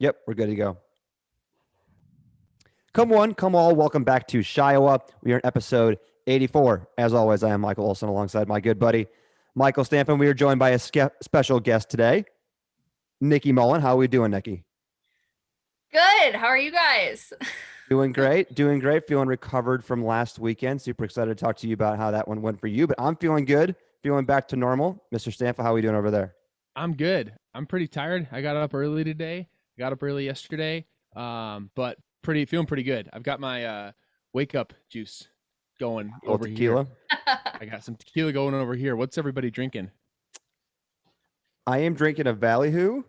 Yep, we're good to go. Come one, come all. Welcome back to Chiowa. We are in episode 84. As always, I am Michael Olson alongside my good buddy, Michael Stampin. We are joined by a special guest today, Nicki Mullan. How are we doing, Nicki? Good. How are you guys? Doing great. Doing great. Feeling recovered from last weekend. Super excited to talk to you about how that one went for you. But I'm feeling good. Feeling back to normal. Mr. Stampa, how are we doing over there? I'm good. I'm pretty tired. I got up early today. Got up early yesterday. But feeling pretty good. I've got my wake up juice going over tequila. Here. I got some tequila going over here. What's everybody drinking? I am drinking a Ballyhoo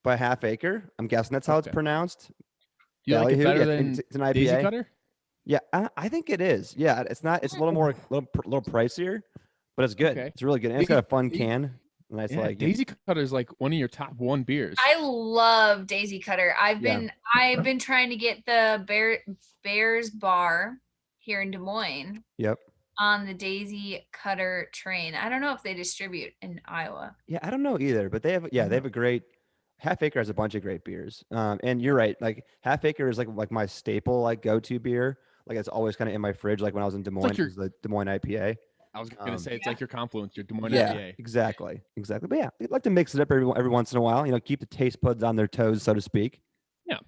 by Half Acre. I'm guessing that's how it's pronounced. Do you like it better than it's an IPA. Daisy Cutter? Yeah, I think it is. Yeah, it's not. It's a little more, little pricier, but it's good. Okay. It's really good. And it's got a fun can. Nice, yeah, Daisy Cutter is like one of your top one beers. I love Daisy Cutter. I've been trying to get the Bears Bar here in Des Moines. Yep. On the Daisy Cutter train. I don't know if they distribute in Iowa. Yeah, I don't know either, but they have they have a great Half Acre has a bunch of great beers. And you're right, like Half Acre is like my staple, like go-to beer. Like it's always kind of in my fridge. Like when I was in Des Moines, it was the Des Moines IPA. I was gonna say it's like your Confluence, your Des Moines IPA. Exactly. But yeah, we'd like to mix it up every once in a while. You know, keep the taste buds on their toes, so to speak. Yeah.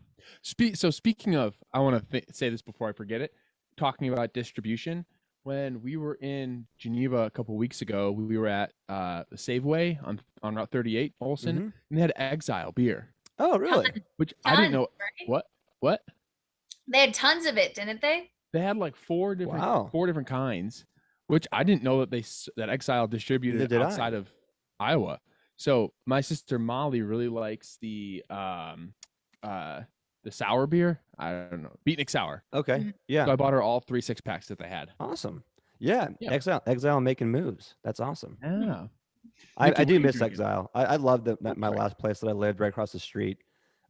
So speaking of, I want to say this before I forget it. Talking about distribution, when we were in Geneva a couple weeks ago, we were at the Safeway on Route 38, Olson, and they had Exile beer. Oh, really? Which I didn't know. Right? What? They had tons of it, didn't they? They had like four different kinds, which I didn't know that Exile distributed outside of Iowa. So my sister Molly really likes the sour beer. I don't know, Beatnik Sour. Okay, yeah. So I bought her all 3 6-packs that they had. Awesome. Yeah. Exile making moves. That's awesome. Yeah. I do miss Exile. I love that my last place that I lived right across the street.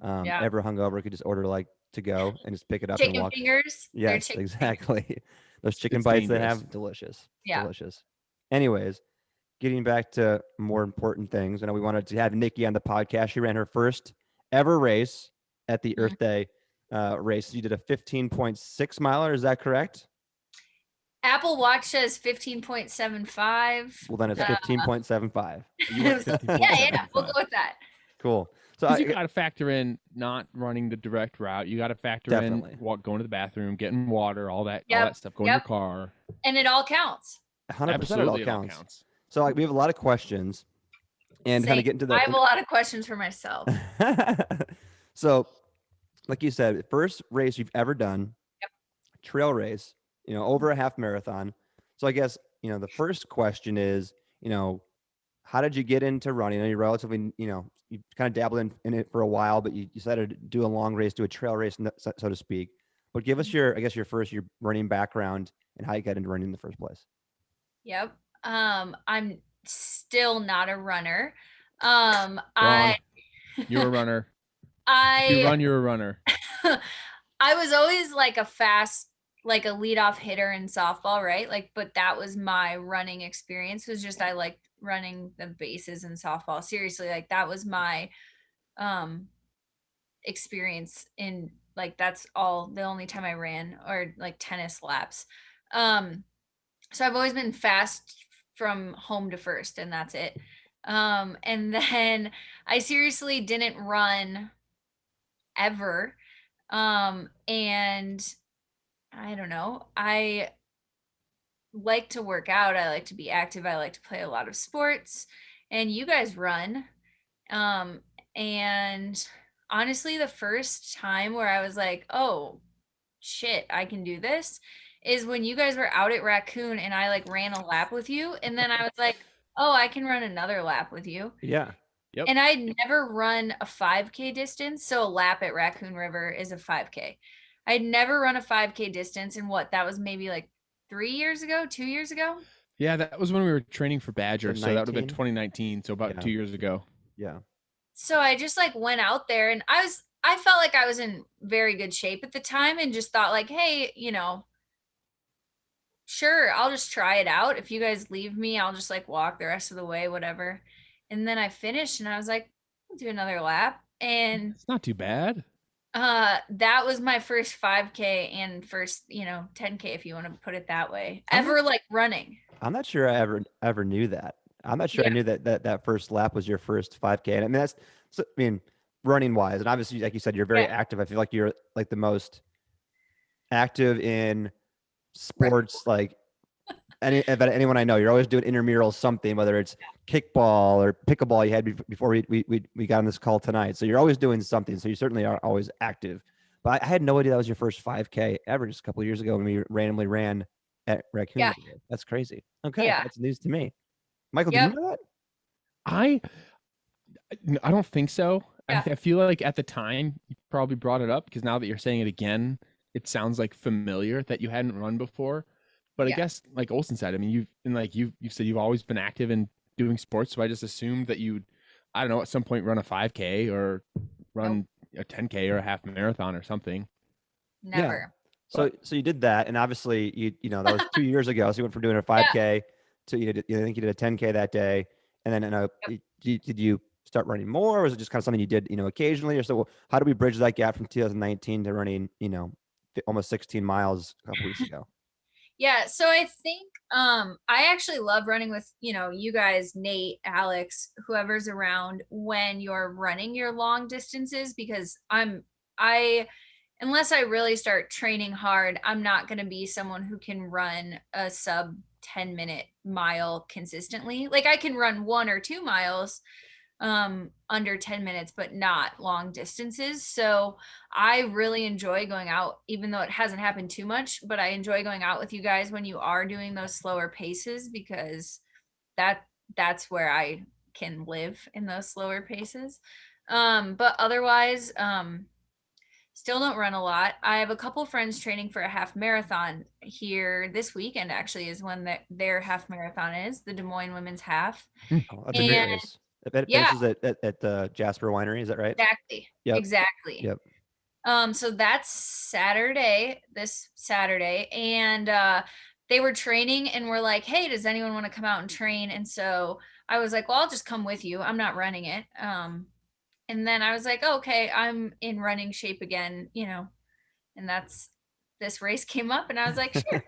Ever hungover could just order like to go and just pick it up and walk. Chicken fingers. Yes, exactly. Those chicken bites they have, delicious. Yeah. Delicious. Anyways, getting back to more important things. I know we wanted to have Nicki on the podcast. She ran her first ever race at the Earth Day race. You did a 15.6 miler. Is that correct? Apple Watch says 15.75. Well, then it's 15.75. Yeah. We'll go with that. Cool. So you got to factor in not running the direct route. You got to factor in going to the bathroom, getting water, all that stuff, going to your car. And it all counts. 100% it all counts. So we have a lot of questions and kind of get into that. I have a lot of questions for myself. So like you said, first race you've ever done, trail race, over a half marathon. So I guess, the first question is, how did you get into running? You're relatively, you kind of dabbled in it for a while, but you decided to do a long race, do a trail race, so to speak. But give us your running background and how you got into running in the first place. Yep. I'm still not a runner. You're a runner. You're a runner. I was always like a leadoff hitter in softball, right? But that was my running experience, was just I liked running the bases in softball. Seriously, that was my experience in that's the only time I ran, or tennis laps. So I've always been fast from home to first, and that's it. And then I seriously didn't run ever. And I don't know. I like to work out. I like to be active. I like to play a lot of sports, and you guys run. And honestly, the first time where I was like, oh shit, I can do this, is when you guys were out at Raccoon and I ran a lap with you. And then I was like, oh, I can run another lap with you. Yeah. Yep. And I'd never run a 5K distance. So a lap at Raccoon River is a 5K. I'd never run a 5K distance. And that was maybe 2 years ago. Yeah, that was when we were training for Badger. So that would have been 2019. So about 2 years ago. Yeah. So I just went out there, and I felt like I was in very good shape at the time, and just thought hey, sure, I'll just try it out. If you guys leave me, I'll just walk the rest of the way, whatever. And then I finished and I was like, I'll do another lap. And It's not too bad. that was my first 5K and first, 10K if you want to put it that way. I'm not- Ever like running. I'm not sure I ever knew that. I'm not sure I Yeah. knew that first lap was your first 5K. And I mean that's so, I mean running wise, and obviously like you said, you're very Yeah. active. I feel like you're like the most active in Right. sports like anyone I know. You're always doing intramural something, whether it's kickball or pickleball you had before we got on this call tonight. So you're always doing something. So you certainly are always active. But I had no idea that was your first 5K ever just a couple of years ago when we randomly ran at Raccoon. Yeah. together. That's crazy. Okay, Yeah. that's news to me. Michael, did Yep. you know that? I don't think so. Yeah. I feel like at the time you probably brought it up because now that you're saying it again, it sounds like familiar that you hadn't run before. But I Yeah. guess like Olsen said, I mean you've said you've always been active in doing sports, so I just assumed that you'd, I don't know, at some point run a 5K or run a 10K or a half marathon or something. Never. So you did that, and obviously you know that was 2 years ago. So you went from doing a 5K to I think you did a 10K that day, and then did you start running more, or was it just kind of something you did occasionally? Or so how do we bridge that gap from 2019 to running almost 16 miles a couple weeks ago? Yeah, so I think I actually love running with, you guys, Nate, Alex, whoever's around when you're running your long distances because I unless I really start training hard, I'm not going to be someone who can run a sub 10-minute mile consistently. Like I can run 1 or 2 miles under 10 minutes, but not long distances. So I really enjoy going out, even though it hasn't happened too much, but I enjoy going out with you guys when you are doing those slower paces because that's where I can live in those slower paces. But otherwise, still don't run a lot. I have a couple friends training for a half marathon here this weekend, actually, is when their half marathon is the Des Moines Women's Half. Oh, that's a great And race. It yeah, finishes at the Jasper Winery. Is that right? exactly. Yep. Exactly. Yep. So that's this Saturday. And they were training and were like, hey, does anyone want to come out and train? And so I was like, well, I'll just come with you. I'm not running it. And then I was like, oh, okay, I'm in running shape again, and this race came up and I was like, sure.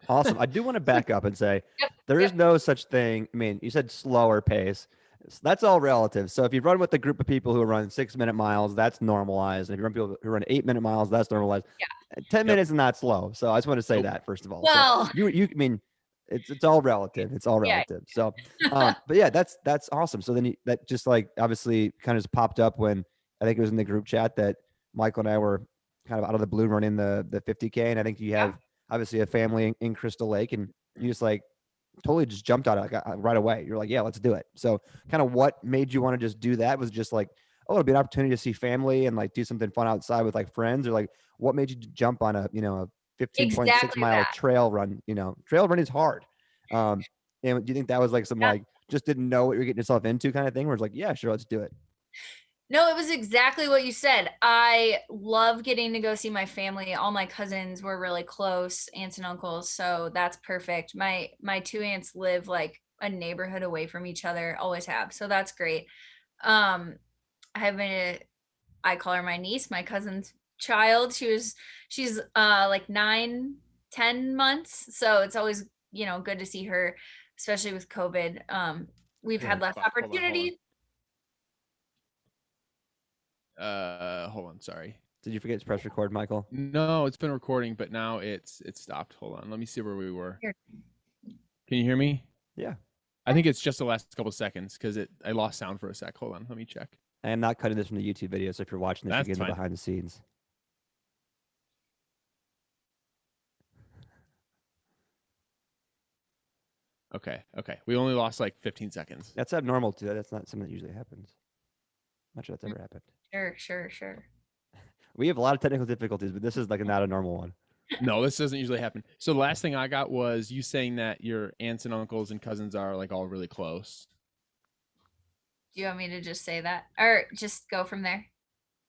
Awesome. I do want to back up and say Yep. there is no such thing. I mean, you said slower pace. That's all relative. So if you run with a group of people who run 6-minute miles, that's normalized. And if you run people who run 8-minute miles, that's normalized. Yeah. 10 minutes is not slow. So I just want to say Nope. that first of all. Well, so I mean, it's all relative. It's all Yeah. relative. So, but yeah, that's awesome. So then that just like obviously kind of just popped up when I think it was in the group chat that Michael and I were kind of out of the blue running the 50K. And I think you have obviously a family in Crystal Lake, and you just like totally just jumped on it like, right away. You're like, yeah, let's do it. So kind of what made you want to just do that? Was just like, oh, it'll be an opportunity to see family and like do something fun outside with like friends, or like what made you jump on a 15.6 exactly mile that. trail run? Trail run is hard. And do you think that was like some like just didn't know what you're getting yourself into kind of thing, where it's like, yeah, sure, let's do it? No, it was exactly what you said. I love getting to go see my family. All my cousins were really close, aunts and uncles, so that's perfect. My 2 aunts live like a neighborhood away from each other, always have. So that's great. Um I have I call her my niece, my cousin's child. She's like 9, 10 months. So it's always, good to see her, especially with COVID. We've had less Fuck, hold on. opportunity. Hold on, sorry. Did you forget to press record, Michael? No, it's been recording, but now it's stopped. Hold on. Let me see where we were. Here. Can you hear me? Yeah. I think it's just the last couple seconds because I lost sound for a sec. Hold on, let me check. I am not cutting this from the YouTube video, so if you're watching this, That's you get the fine. behind the scenes. Okay. We only lost like 15 seconds. That's abnormal too. That's not something that usually happens. Not sure that's ever happened. Sure. We have a lot of technical difficulties, but this is like not a normal one. No, this doesn't usually happen. So the last thing I got was you saying that your aunts and uncles and cousins are like all really close. Do you want me to just say that or just go from there?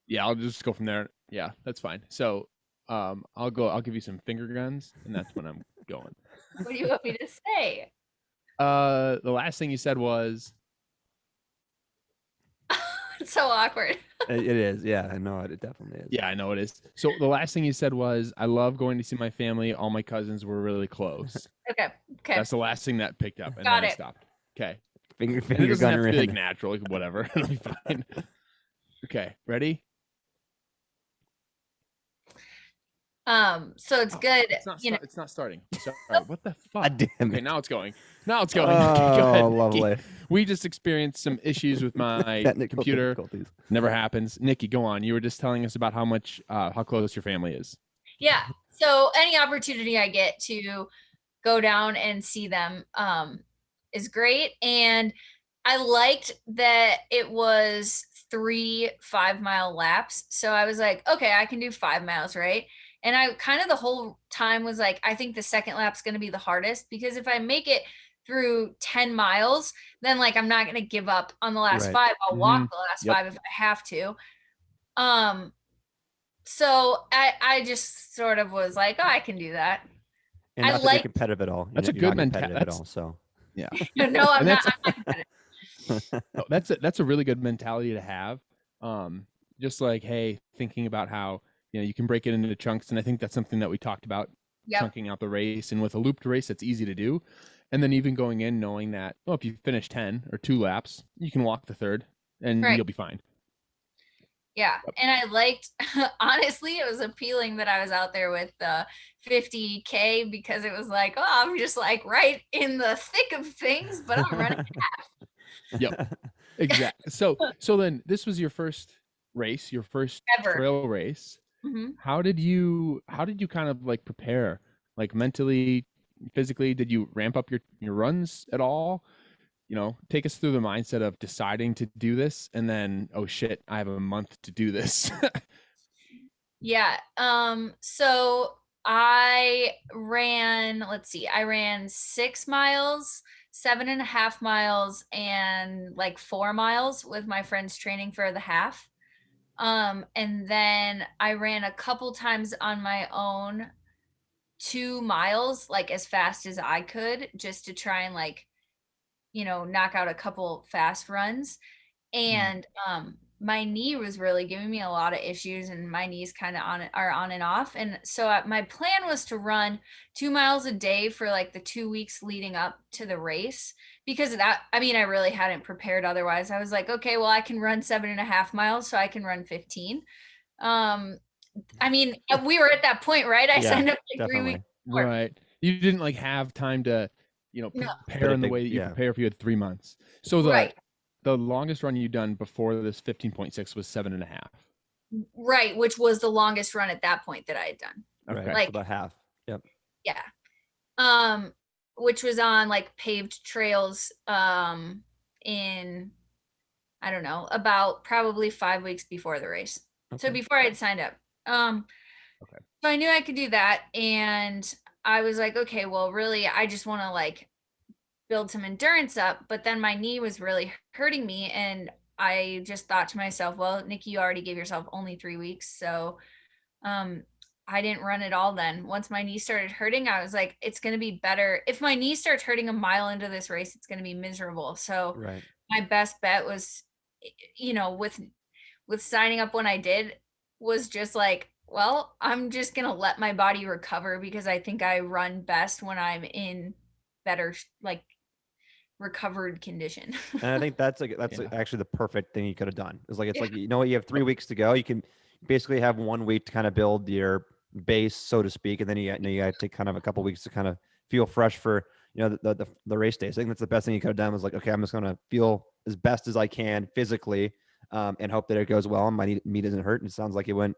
Yeah, I'll just go from there. Yeah, that's fine. So I'll give you some finger guns, and that's when I'm going. What do you want me to say? The last thing you said was It's so awkward. It is. Yeah, I know it. It definitely is. Yeah, I know it is. So the last thing you said was, I love going to see my family. All my cousins were really close. Okay. That's the last thing that picked up, and Got then I it. stopped. Okay. Finger And it finger doesn't have gunner to be like in. natural, like whatever. It'll be fine. Okay, ready? So it's good, It's not starting. Sorry. What the fuck? God damn Okay, it. now it's going. Now it's going. Okay, go ahead. Oh, Nikki. lovely. We just experienced some issues with my Technical computer. difficulties. Never happens. Nikki, go on. You were just telling us about how close your family is. Yeah. So any opportunity I get to go down and see them is great. And I liked that it was 3 5-mile laps. So I was like, okay, I can do 5 miles, right? And I kind of the whole time was like, I think the second lap's going to be the hardest, because if I make it through 10 miles, then like I'm not going to give up on the last Right. 5. I'll walk the last Yep. 5 if I have to. So I just sort of was like, oh, I can do that. And I not that you're like- competitive at all. That's a You're good not competitive at mentality. all. So Yeah. No, I'm And not. No, that's a really good mentality to have. Just like, hey, thinking about how you can break it into chunks, and I think that's something that we talked about, Yep. chunking out the race. And with a looped race, that's easy to do. And then even going in knowing that, well, if you finish 10 or 2 laps, you can walk the third, and Right. you'll be fine. Yeah. And I liked, honestly, it was appealing that I was out there with the 50K, because it was like, oh, I'm just like right in the thick of things, but I'm running. Yep. Exactly. So then this was your first race, your first Ever. trail race. Mhm. How did you kind of like prepare, like mentally, physically? Did you ramp up your runs at all? Take us through the mindset of deciding to do this, and then, oh shit, I have a month to do this. Yeah. So I ran, let's see, I ran 6 miles, 7.5 miles, and like 4 miles with my friends training for the half. And then I ran a couple times on my own 2 miles, like as fast as I could, just to try and like, knock out a couple fast runs. And my knee was really giving me a lot of issues, and my knees kind of are on and off. And so my plan was to run 2 miles a day for like the 2 weeks leading up to the race, because of that, I mean, I really hadn't prepared otherwise. I was like, okay, well, I can run 7.5 miles, so I can run 15. I mean, we were at that point, right? I Yeah, signed up like 3 definitely. weeks before. Right. You didn't like have time to, No. prepare in the big- way that you yeah. prepare if you had 3 months. So Right. the longest run you'd done before this 15.6 was 7.5. Right, which was the longest run at that point that I had done. Right. Okay. Like- So about half. Yep. Yeah. Which was on like paved trails in, I don't know, about probably 5 weeks before the race. So Okay. before I had signed up. Okay. So I knew I could do that, and I was like, okay, well, really, I just want to like build some endurance up. But then my knee was really hurting me, and I just thought to myself, well, Nikki, you already gave yourself only 3 weeks, so I didn't run at all then. Once my knee started hurting, I was like, it's going to be better. If my knee starts hurting a mile into this race, it's going to be miserable. So Right. my best bet was, with signing up when I did, was just like, well, I'm just going to let my body recover, because I think I run best when I'm in better, like recovered condition. And I think that's Yeah. actually the perfect thing you could have done. It's like like you have 3 weeks to go. You can basically have 1 week to kind of build your base, so to speak, and then you got to take kind of a couple weeks to kind of feel fresh for the race days. I think that's the best thing you could have done. Was like, okay, I'm just gonna feel as best as I can physically, and hope that it goes well and my knee doesn't hurt. And it sounds like it went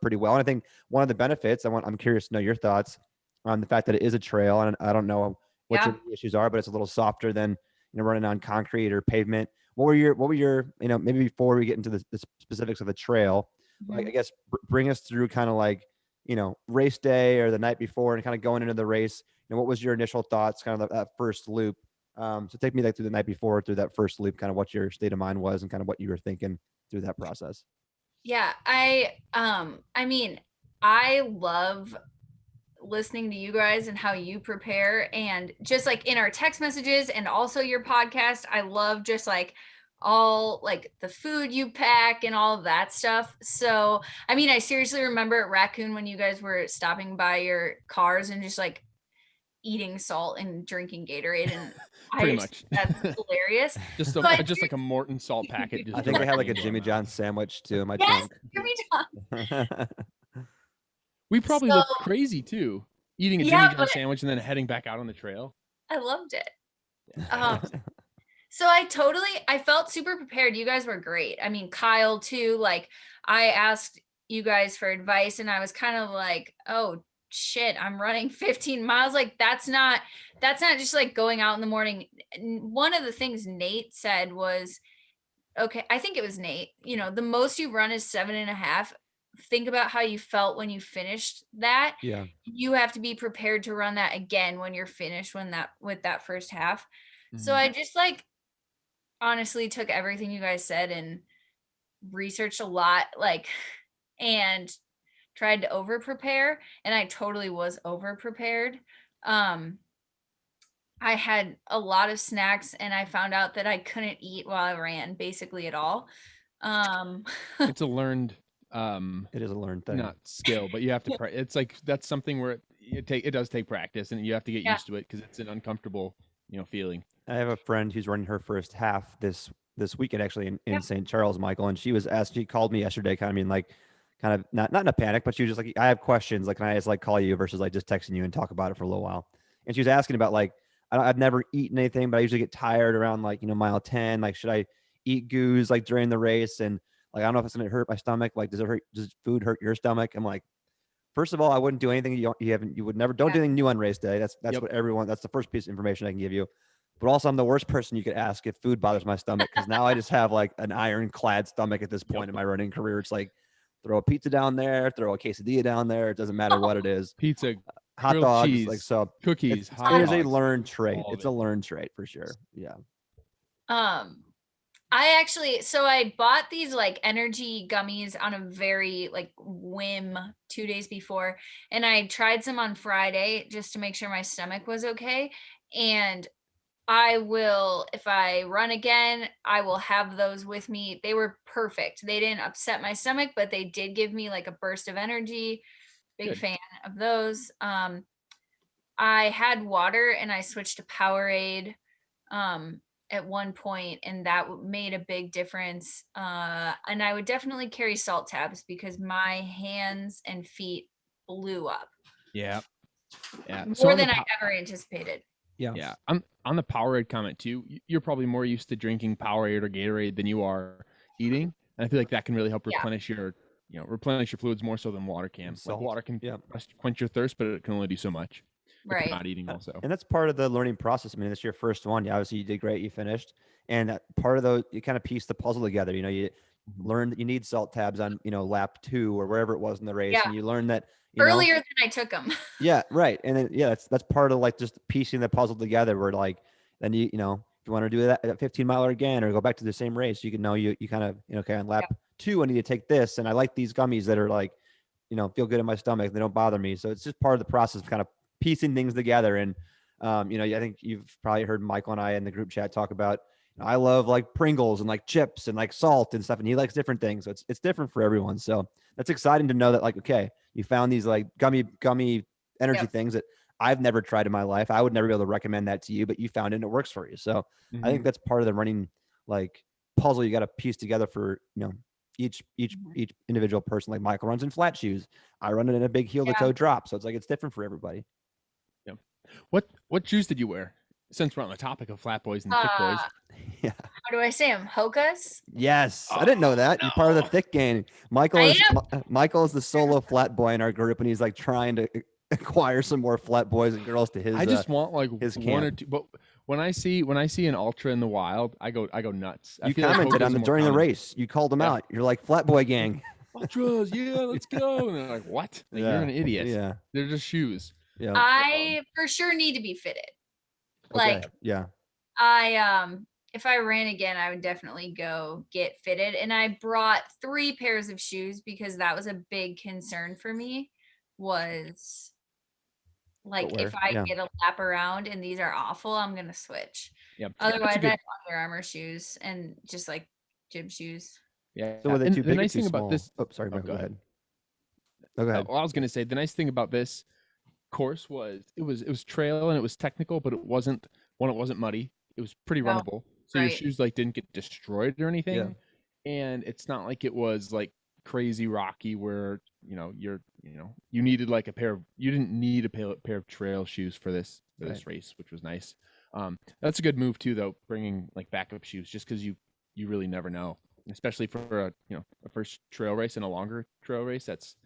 pretty well. And I think one of the benefits, I'm curious to know your thoughts on the fact that it is a trail, and I don't know what your issues are, but it's a little softer than running on concrete or pavement. What were your maybe before we get into the specifics of the trail, like, I guess bring us through kind of like race day or the night before, and kind of going into the race. What was your initial thoughts, kind of that first loop? So take me like through the night before, through that first loop, kind of what your state of mind was, and kind of what you were thinking through that process. Yeah, I mean, I love listening to you guys and how you prepare, and just like in our text messages and also your podcast, I love just like all like the food you pack and all of that stuff. So, I mean, I seriously remember at Raccoon when you guys were stopping by your cars and just like eating salt and drinking Gatorade, and Pretty I much. that's hilarious. just But just like a Morton salt packet. Just I think I had like a directly into Jimmy our John mouth. sandwich too in my yes, trunk. Jimmy John. We probably So looked crazy too, eating a yeah, Jimmy John but sandwich and then heading back out on the trail. I loved it. So I felt super prepared. You guys were great. I mean, Kyle too. Like I asked you guys for advice and I was kind of like, oh shit, I'm running 15 miles. Like that's not just like going out in the morning. One of the things Nate said was, okay, I think it was Nate, the most you run is 7.5. Think about how you felt when you finished that. Yeah. You have to be prepared to run that again when you're finished with that first half. So Mhm. I just like honestly took everything you guys said and researched a lot, like, and tried to over prepare, and I totally was over prepared. I had a lot of snacks and I found out that I couldn't eat while I ran basically at all. It's a learned It is a learned thing. not skill, but you have to it's like that's something where it does take practice and you have to get Yeah. used to it because it's an uncomfortable, feeling. I have a friend who's running her first half this weekend actually in Yep. St. Charles, Michael, and she called me yesterday, kind of being like, kind of not in a panic, but she was just like, I have questions. Like, can I just like call you versus like just texting you and talk about it for a little while? And she was asking about like, I've never eaten anything, but I usually get tired around like, mile 10. Like, should I eat goose like during the race? And like, I don't know if it's going to hurt my stomach. Like, does food hurt your stomach? I'm like, first of all, I wouldn't do anything you would never, don't do anything new on race day. That's Yep. that's the first piece of information I can give you. But also, I'm the worst person you could ask if food bothers my stomach because now I just have like an ironclad stomach at this point in my running career. It's like throw a pizza down there, throw a quesadilla down there. It doesn't matter what it is. Pizza, Hot grilled dogs, cheese, like so. cookies, It hot is a dogs, learned trait. all of It's it. a learned trait for sure. Yeah. I bought these like energy gummies on a very like whim 2 days before, and I tried some on Friday just to make sure my stomach was okay. And if I run again, I will have those with me. They were perfect. They didn't upset my stomach, but they did give me like a burst of energy. Big Good. fan of those. I had water and I switched to Powerade at one point, and that made a big difference. And I would definitely carry salt tabs because my hands and feet blew up Yeah. So more on the than I ever anticipated. yeah, on the Powerade comment too. You're probably more used to drinking Powerade or Gatorade than you are eating, and I feel like that can really help Yeah. replenish your fluids more so than water can. Like Salt. water can Yeah. quench your thirst, but it can only do so much. If Right. you're not eating also. And that's part of the learning process. I mean, it's your first one. Yeah, obviously you did great. You finished. And that part of those, you kind of piece the puzzle together. You learn that you need salt tabs on, lap 2 or wherever it was in the race. Yeah. And you learn that, Earlier than I took them. Yeah, right. And then that's part of like just piecing the puzzle together where like then if you want to do that 15 miler again or go back to the same race, you can know you kind of, okay, on lap 2 I need to take this. And I like these gummies that are like, feel good in my stomach. They don't bother me. So it's just part of the process of kind of piecing things together. And I think you've probably heard Michael and I in the group chat talk about I love like Pringles and like chips and like salt and stuff, and he likes different things. So it's different for everyone. So that's exciting to know that like, okay, you found these like gummy energy things that I've never tried in my life. I would never be able to recommend that to you, but you found it and it works for you. So I think that's part of the running like puzzle you got to piece together for, each individual person. Like Michael runs in flat shoes. I run it in a big heel to toe drop. So it's like, it's different for everybody. Yeah. What shoes did you wear? Since we're on the topic of flat boys and thick boys. Yeah. How do I say them? Hokas? Yes. I didn't know that. You're part of the thick gang. Michael is the solo flat boy in our group. And he's like trying to acquire some more flat boys and girls to his, I just want like his one or camp. two, but when I see an ultra in the wild, I go nuts. You commented on during the race. You called them out. You're like flat boy gang. Ultras, yeah, let's go. And they're like, what? Like, you're an idiot. Yeah. They're just shoes. Yeah. I for sure need to be fitted. Like, yeah. If I ran again, I would definitely go get fitted. And I brought 3 pairs of shoes because that was a big concern for me was Like Footwear, if I yeah. get a lap around and these are awful, I'm gonna switch. Yeah, that's a Otherwise, I good. have Under Armour shoes and just like gym shoes. Yeah, So were they and too the big or nice too thing about small? this. Oh, sorry, Oh, Michael, go go ahead. ahead. Oh, go ahead. Well, I was gonna say the nice thing about this course was it was trail and it was technical, but it wasn't muddy. It was pretty No, runnable, so your right. shoes like didn't get destroyed or Yeah. anything. And it's not like it was like crazy rocky where you needed like you didn't need a pair of trail shoes for this Right. race, which was nice. That's a good move too, though, bringing like backup shoes, just because you really never know, especially for a first trail race and a longer trail race. That's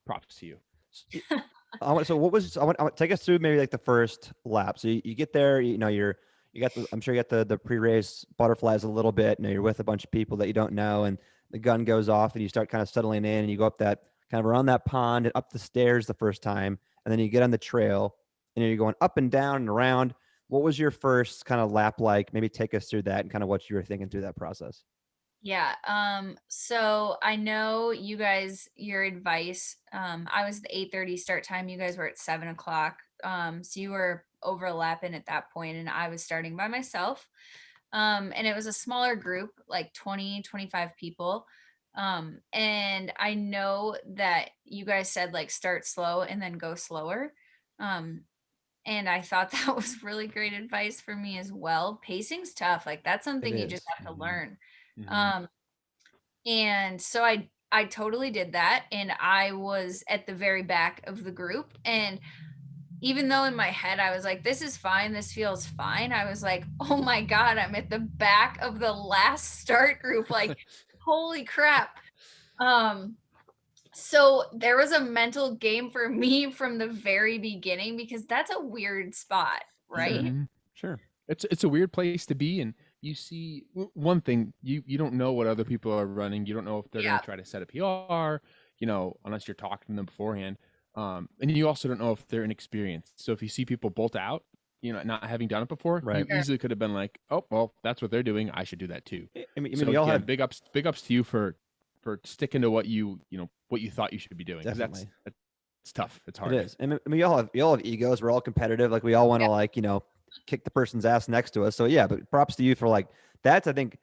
props to you. So what was I want take us through maybe like the first lap. So you get there, you got I'm sure you got the pre-race butterflies a little bit. You're with a bunch of people that you don't know, and the gun goes off, and you start kind of settling in, and you go up that kind of around that pond and up the stairs the first time, and then you get on the trail, and you're going up and down and around. What was your first kind of lap like? Maybe take us through that and kind of what you were thinking through that process. Yeah. So I know you guys, your advice, I was the 8:30 start time. You guys were at 7 o'clock. So you were overlapping at that point and I was starting by myself. And it was a smaller group, like 20, 25 people. And I know that you guys said like start slow and then go slower. Um, and I thought that was really great advice for me as well. Pacing's tough. Like that's It something you just is. have to Mhm. learn. Mhm. Um, and so I totally did that and I was at the very back of the group and even though in my head I was like this is fine, this feels fine. I was like, "Oh my god, I'm at the back of the last start group like holy crap." Um so there was a mental game for me from the very beginning because that's a weird spot, Sure. right? Mhm. Sure. It's a weird place to be, and you see one thing, you don't know what other people are running. You don't know if they're going Yeah. to try to set a PR, unless you're talking to them beforehand. And you also don't know if they're inexperienced. So if you see people bolt out, not having done it before, you Right. Sure. easily could have been like, oh well, that's what they're doing. I should do that too. I mean, So we all again, have big ups to you for sticking to what you thought you should be doing, because definitely. that's tough. It's It hard. is. And we all have egos. We're all competitive. Like we all want to Yep. like, kick the person's ass next to us. So yeah, but props to you for like that's I think,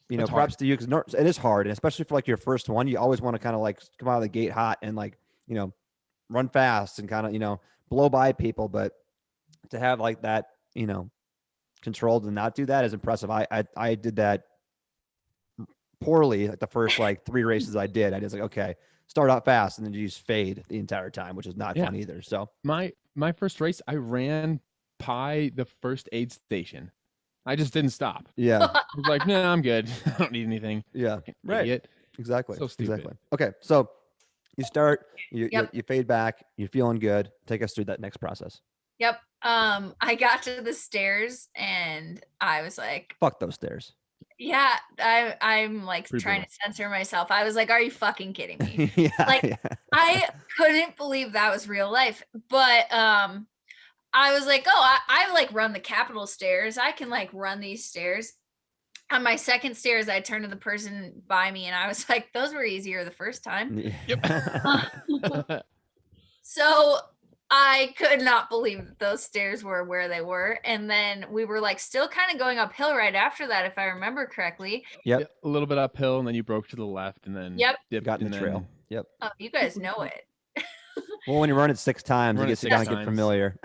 That's props hard. to you because it is hard. And especially for like your first one, you always want to kind of like come out of the gate hot and like, you know, run fast and kind of, blow by people. But to have like that, controlled and not do that is impressive. I did that poorly like the first like three races I did. I just like, okay, start out fast and then you just fade the entire time, which is not Yeah. fun either. So My first race, I ran by the first aid station. I just didn't stop. yeah. I was like, no, I'm good. I don't need anything. Yeah. Fucking Right. idiot. Exactly. So stupid. Exactly. Okay. So you start, Yep. you fade back, you're feeling good. Take us through that next process. Yep. I got to the stairs and I was like, Fuck those stairs. yeah, I'm like Pretty trying brutal. to censor myself. I was like, are you fucking kidding me? Yeah. Like Yeah. I couldn't believe that was real life. But I was like, oh, I like run the Capitol stairs. I can like run these stairs. On my second stairs, I turned to the person by me and I was like, those were easier the first time. Yep. So I could not believe that those stairs were where they were. And then we were like still kind of going uphill right after that, if I remember correctly. Yep. Yeah, a little bit uphill, and then you broke to the left, and then Yep. dipped, Got in and the then trail. Yep. Oh, you guys know it. Well, when you run it 6 times, Run it it gets to 6 kind of get times. familiar.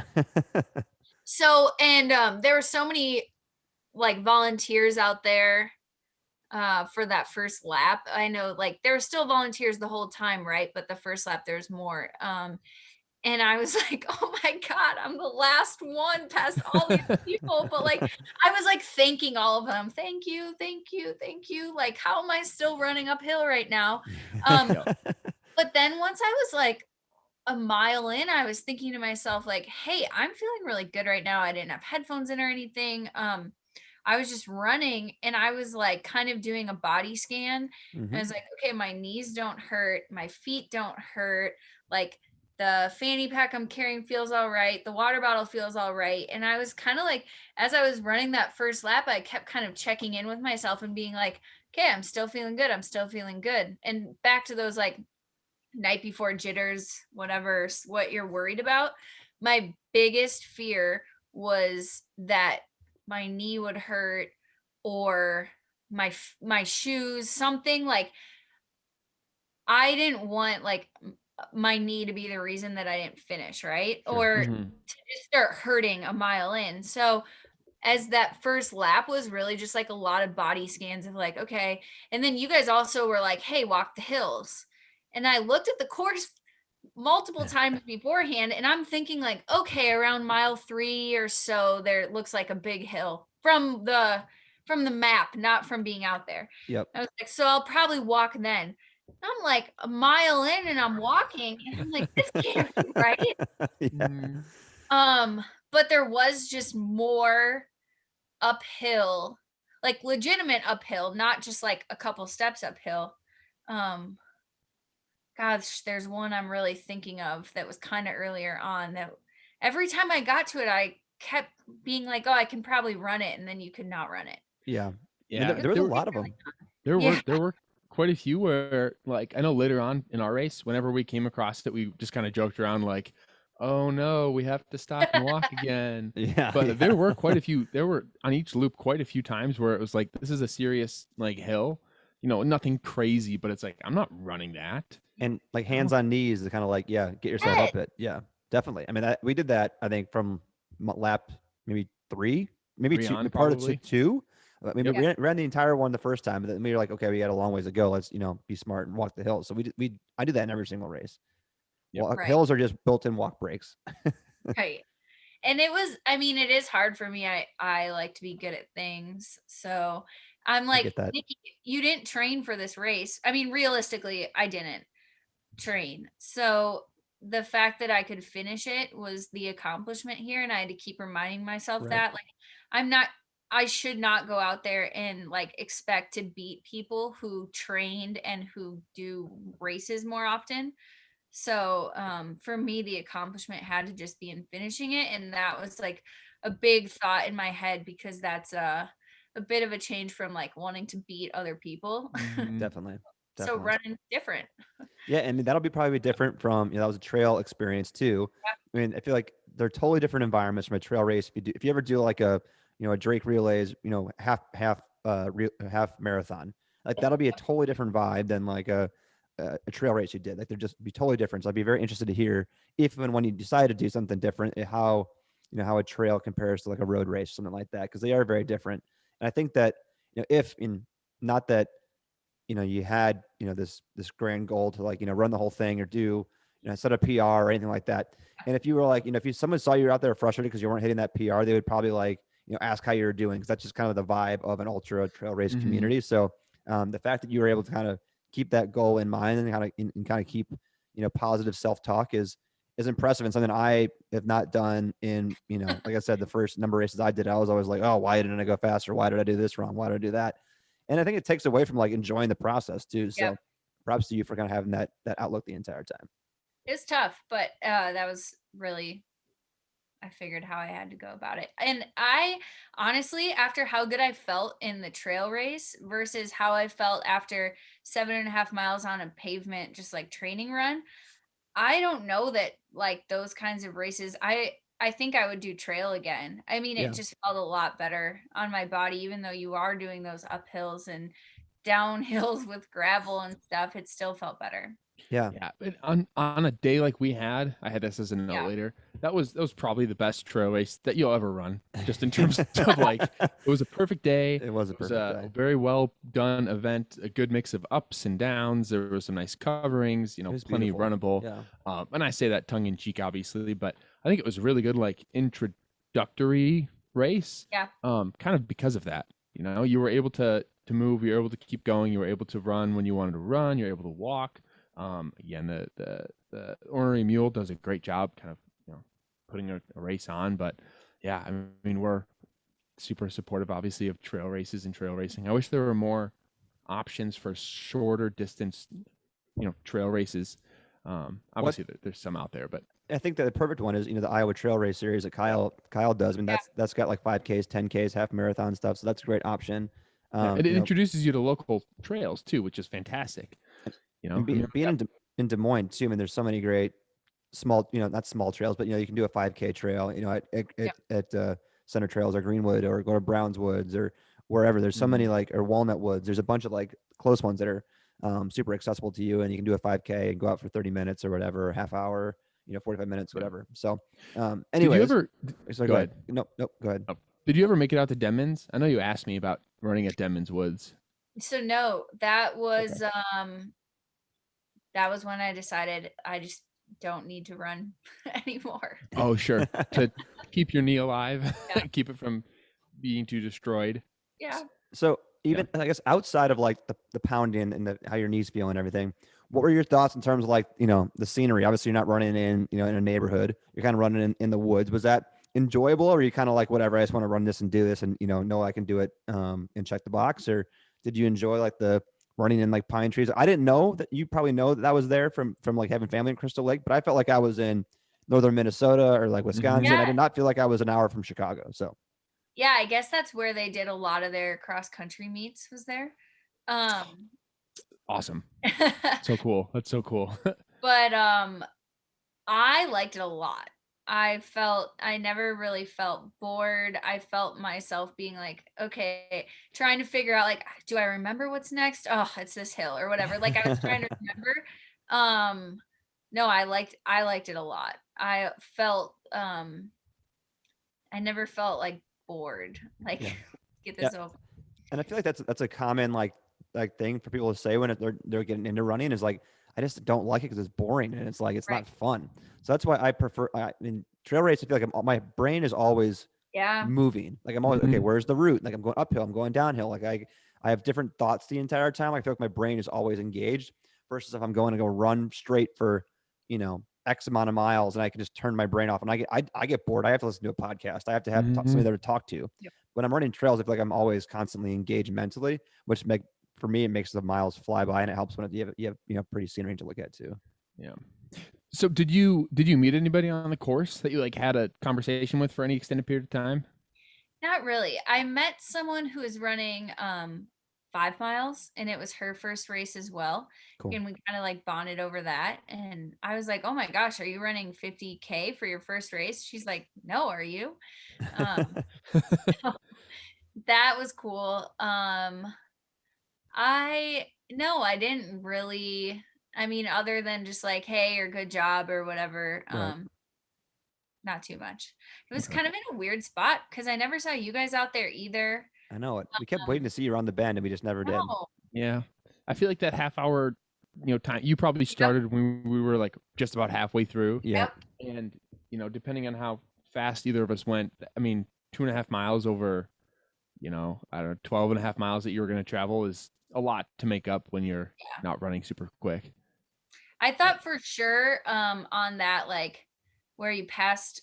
So, and there were so many like volunteers out there for that first lap. I know like there were still volunteers the whole time, right? But the first lap there's more. And I was like, oh my God, I'm the last one past all these people. But like I was like thanking all of them. Thank you, thank you, thank you. Like, how am I still running uphill right now? But then once I was like a mile in, I was thinking to myself, like, hey, I'm feeling really good right now. I didn't have headphones in or anything. I was just running and I was like kind of doing a body scan. And I Mhm. was like, okay, my knees don't hurt, my feet don't hurt, like the fanny pack I'm carrying feels all right, the water bottle feels all right. And I was kind of like, as I was running that first lap, I kept kind of checking in with myself and being like, okay, I'm still feeling good. I'm still feeling good. And back to those like night before jitters, whatever, what you're worried about. My biggest fear was that my knee would hurt or my shoes, something like I didn't want like my knee to be the reason that I didn't finish, right? Sure. Or Mhm. to just start hurting a mile in. So as that first lap was really just like a lot of body scans of like, okay. And then you guys also were like, hey, walk the hills. And I looked at the course multiple times beforehand and I'm thinking like, okay, around mile 3 or so, there looks like a big hill from the map, not from being out there. Yep. I was like, so I'll probably walk then. I'm like a mile in and I'm walking and I'm like, this can't be right. Yeah. Mhm. But there was just more uphill, like legitimate uphill, not just like a couple steps uphill. Um, Gosh, there's one I'm really thinking of that was kind of earlier on that every time I got to it, I kept being like, oh, I can probably run it. And then you could not run it. Yeah. I mean, Yeah, there was a there lot of them. Yeah. were quite a few where, like, I know later on in our race, whenever we came across it, we just kind of joked around like, "Oh no, we have to stop and walk again." Yeah. But there Yeah. were quite a few. There were on each loop quite a few times where it was like, "This is a serious like hill." Nothing crazy, but it's like I'm not running that. And like You know? hands on knees to kind of like, yeah, get yourself Yes. up it. Yeah, definitely. I mean, we did that, I think, from lap maybe 3, maybe 3 2, on part of two. probably. two. Maybe Yep. we ran the entire one the first time, but then we were like, okay, we got a long ways to go. Let's be smart and walk the hills. So I do that in every single race. Yep. Well, Right. hills are just built-in walk breaks. Right. And it was, I mean, it is hard for me. I like to be good at things. So I'm I like, get that. Nikki, you didn't train for this race. I mean, realistically, I didn't train. So the fact that I could finish it was the accomplishment here. And I had to keep reminding myself Right. that like I'm not I should not go out there and like expect to beat people who trained and who do races more often. So for me, the accomplishment had to just be in finishing it. And that was like a big thought in my head because that's a bit of a change from like wanting to beat other people. Mhm. Definitely. So Definitely. running different. Yeah, and that'll be probably different from that was a trail experience too. I mean, I feel like they're totally different environments from a trail race. If you ever do like a Drake relays, half marathon, like that'll be a totally different vibe than like a trail race you did. Like they're just be totally different. So I'd be very interested to hear if and when you decide to do something different, how how a trail compares to like a road race, something like that, because they are very different. And I think that if in not that you had, this grand goal to like, run the whole thing or do, set a PR or anything like that. And if you were like, if someone saw you out there frustrated because you weren't hitting that PR, they would probably like, ask how you're doing. Cause that's just kind of the vibe of an ultra trail race Mhm. community. So the fact that you were able to kind of keep that goal in mind and keep, positive self-talk is impressive and something I have not done in, like I said, the first number of races I did, I was always like, oh, why didn't I go faster? Why did I do this wrong? Why did I do that? And I think it takes away from like enjoying the process too. Yep. So props to you for kind of having that outlook the entire time. It's tough, but that was really I figured how I had to go about it. And I honestly, after how good I felt in the trail race versus how I felt after 7.5 miles on a pavement, just like training run, I don't know that like those kinds of races, I think I would do trail again. I mean, it Yeah. just felt a lot better on my body, even though you are doing those uphills and downhills with gravel and stuff, it still felt better. Yeah. Yeah, but on a day like we had, I had this as a note Yeah. later. That was probably the best trail race that you'll ever run. Just in terms of like, it was a perfect day. It was a It was perfect a day. very well done event. A good mix of ups and downs. There was some nice coverings. It was Plenty beautiful. runnable. Yeah. And I say that tongue in cheek, obviously, but I think it was a really good like introductory race. Yeah. Kind of because of that. You were able to move. You were able to keep going. You were able to run when you wanted to run. You were able to walk. Again, the ornery mule does a great job kind of putting a race on, but yeah, I mean we're super supportive obviously of trail races and trail racing. I wish there were more options for shorter distance trail races. Obviously there's some out there, but I think that the perfect one is the Iowa Trail Race series that Kyle does. I mean that's got like 5Ks, 10Ks, half marathon stuff. So that's a great option. it introduces you to local trails too, which is fantastic. And being in Des Moines too. I mean, there's so many great small, not small trails, but you can do a 5K trail, at Center Trails or Greenwood, or go to Browns Woods or wherever. There's so many or Walnut Woods. There's a bunch of close ones that are super accessible to you, and you can do a 5K and go out for 30 minutes or whatever, half hour, 45 minutes, whatever. So, anyways, Did you ever? so Go ahead. Nope, go ahead. Oh. Did you ever make it out to Denman's? I know you asked me about running at Denman's Woods. So no, that was when I decided I just don't need to run anymore. Oh, sure. To keep your knee alive, Yeah. keep it from being too destroyed. Yeah. So even I guess outside of the pounding and how your knees feel and everything, what were your thoughts in terms of the scenery? Obviously, you're not running in in a neighborhood. You're kind of running in the woods. Was that enjoyable, or are you kind of like, whatever, I just want to run this and do this and know I can do it and check the box? Or did you enjoy the running in pine trees? I didn't know that. You probably know that was there from having family in Crystal Lake, but I felt like I was in northern Minnesota or Wisconsin. Yeah. I did not feel like I was an hour from Chicago. So yeah, I guess that's where they did a lot of their cross country meets, was there. Awesome. So cool. That's so cool. But I liked it a lot. I never really felt bored. I felt myself being like, okay, trying to figure out do I remember what's next? Oh, it's this hill or whatever. I was trying to remember. No, I liked it a lot. I felt I never felt bored. Get this over. And I feel like that's a common thing for people to say when they're getting into running, is I just don't like it because it's boring and it's it's Right. not fun. So that's why I prefer. In trail race, I feel like my brain is always moving. I'm always okay. Where's the route? I'm going uphill. I'm going downhill. I have different thoughts the entire time. I feel like my brain is always engaged. Versus if I'm going to go run straight for X amount of miles, and I can just turn my brain off, and I get bored. I have to listen to a podcast. I have to have somebody there to talk to. Yep. When I'm running trails, I feel like I'm always constantly engaged mentally, which for me, it makes the miles fly by, and it helps when you have pretty scenery to look at too. Yeah. So did you meet anybody on the course that you had a conversation with for any extended period of time? Not really. I met someone who was running 5 miles, and it was her first race as well. Cool. And we kind of bonded over that. And I was like, oh my gosh, are you running 50K for your first race? She's like, no, are you? So that was cool. I didn't really, other than just hey, or good job or whatever. Right. Not too much. It was kind of in a weird spot because I never saw you guys out there either. I know it. We kept waiting to see you around the bend, and we just never did. Yeah. I feel like that half hour, time, you probably started when we were just about halfway through. Yeah. And, depending on how fast either of us went, 2.5 miles over, I don't know, 12.5 miles that you were going to travel is a lot to make up when you're not running super quick. I thought for sure on that where you passed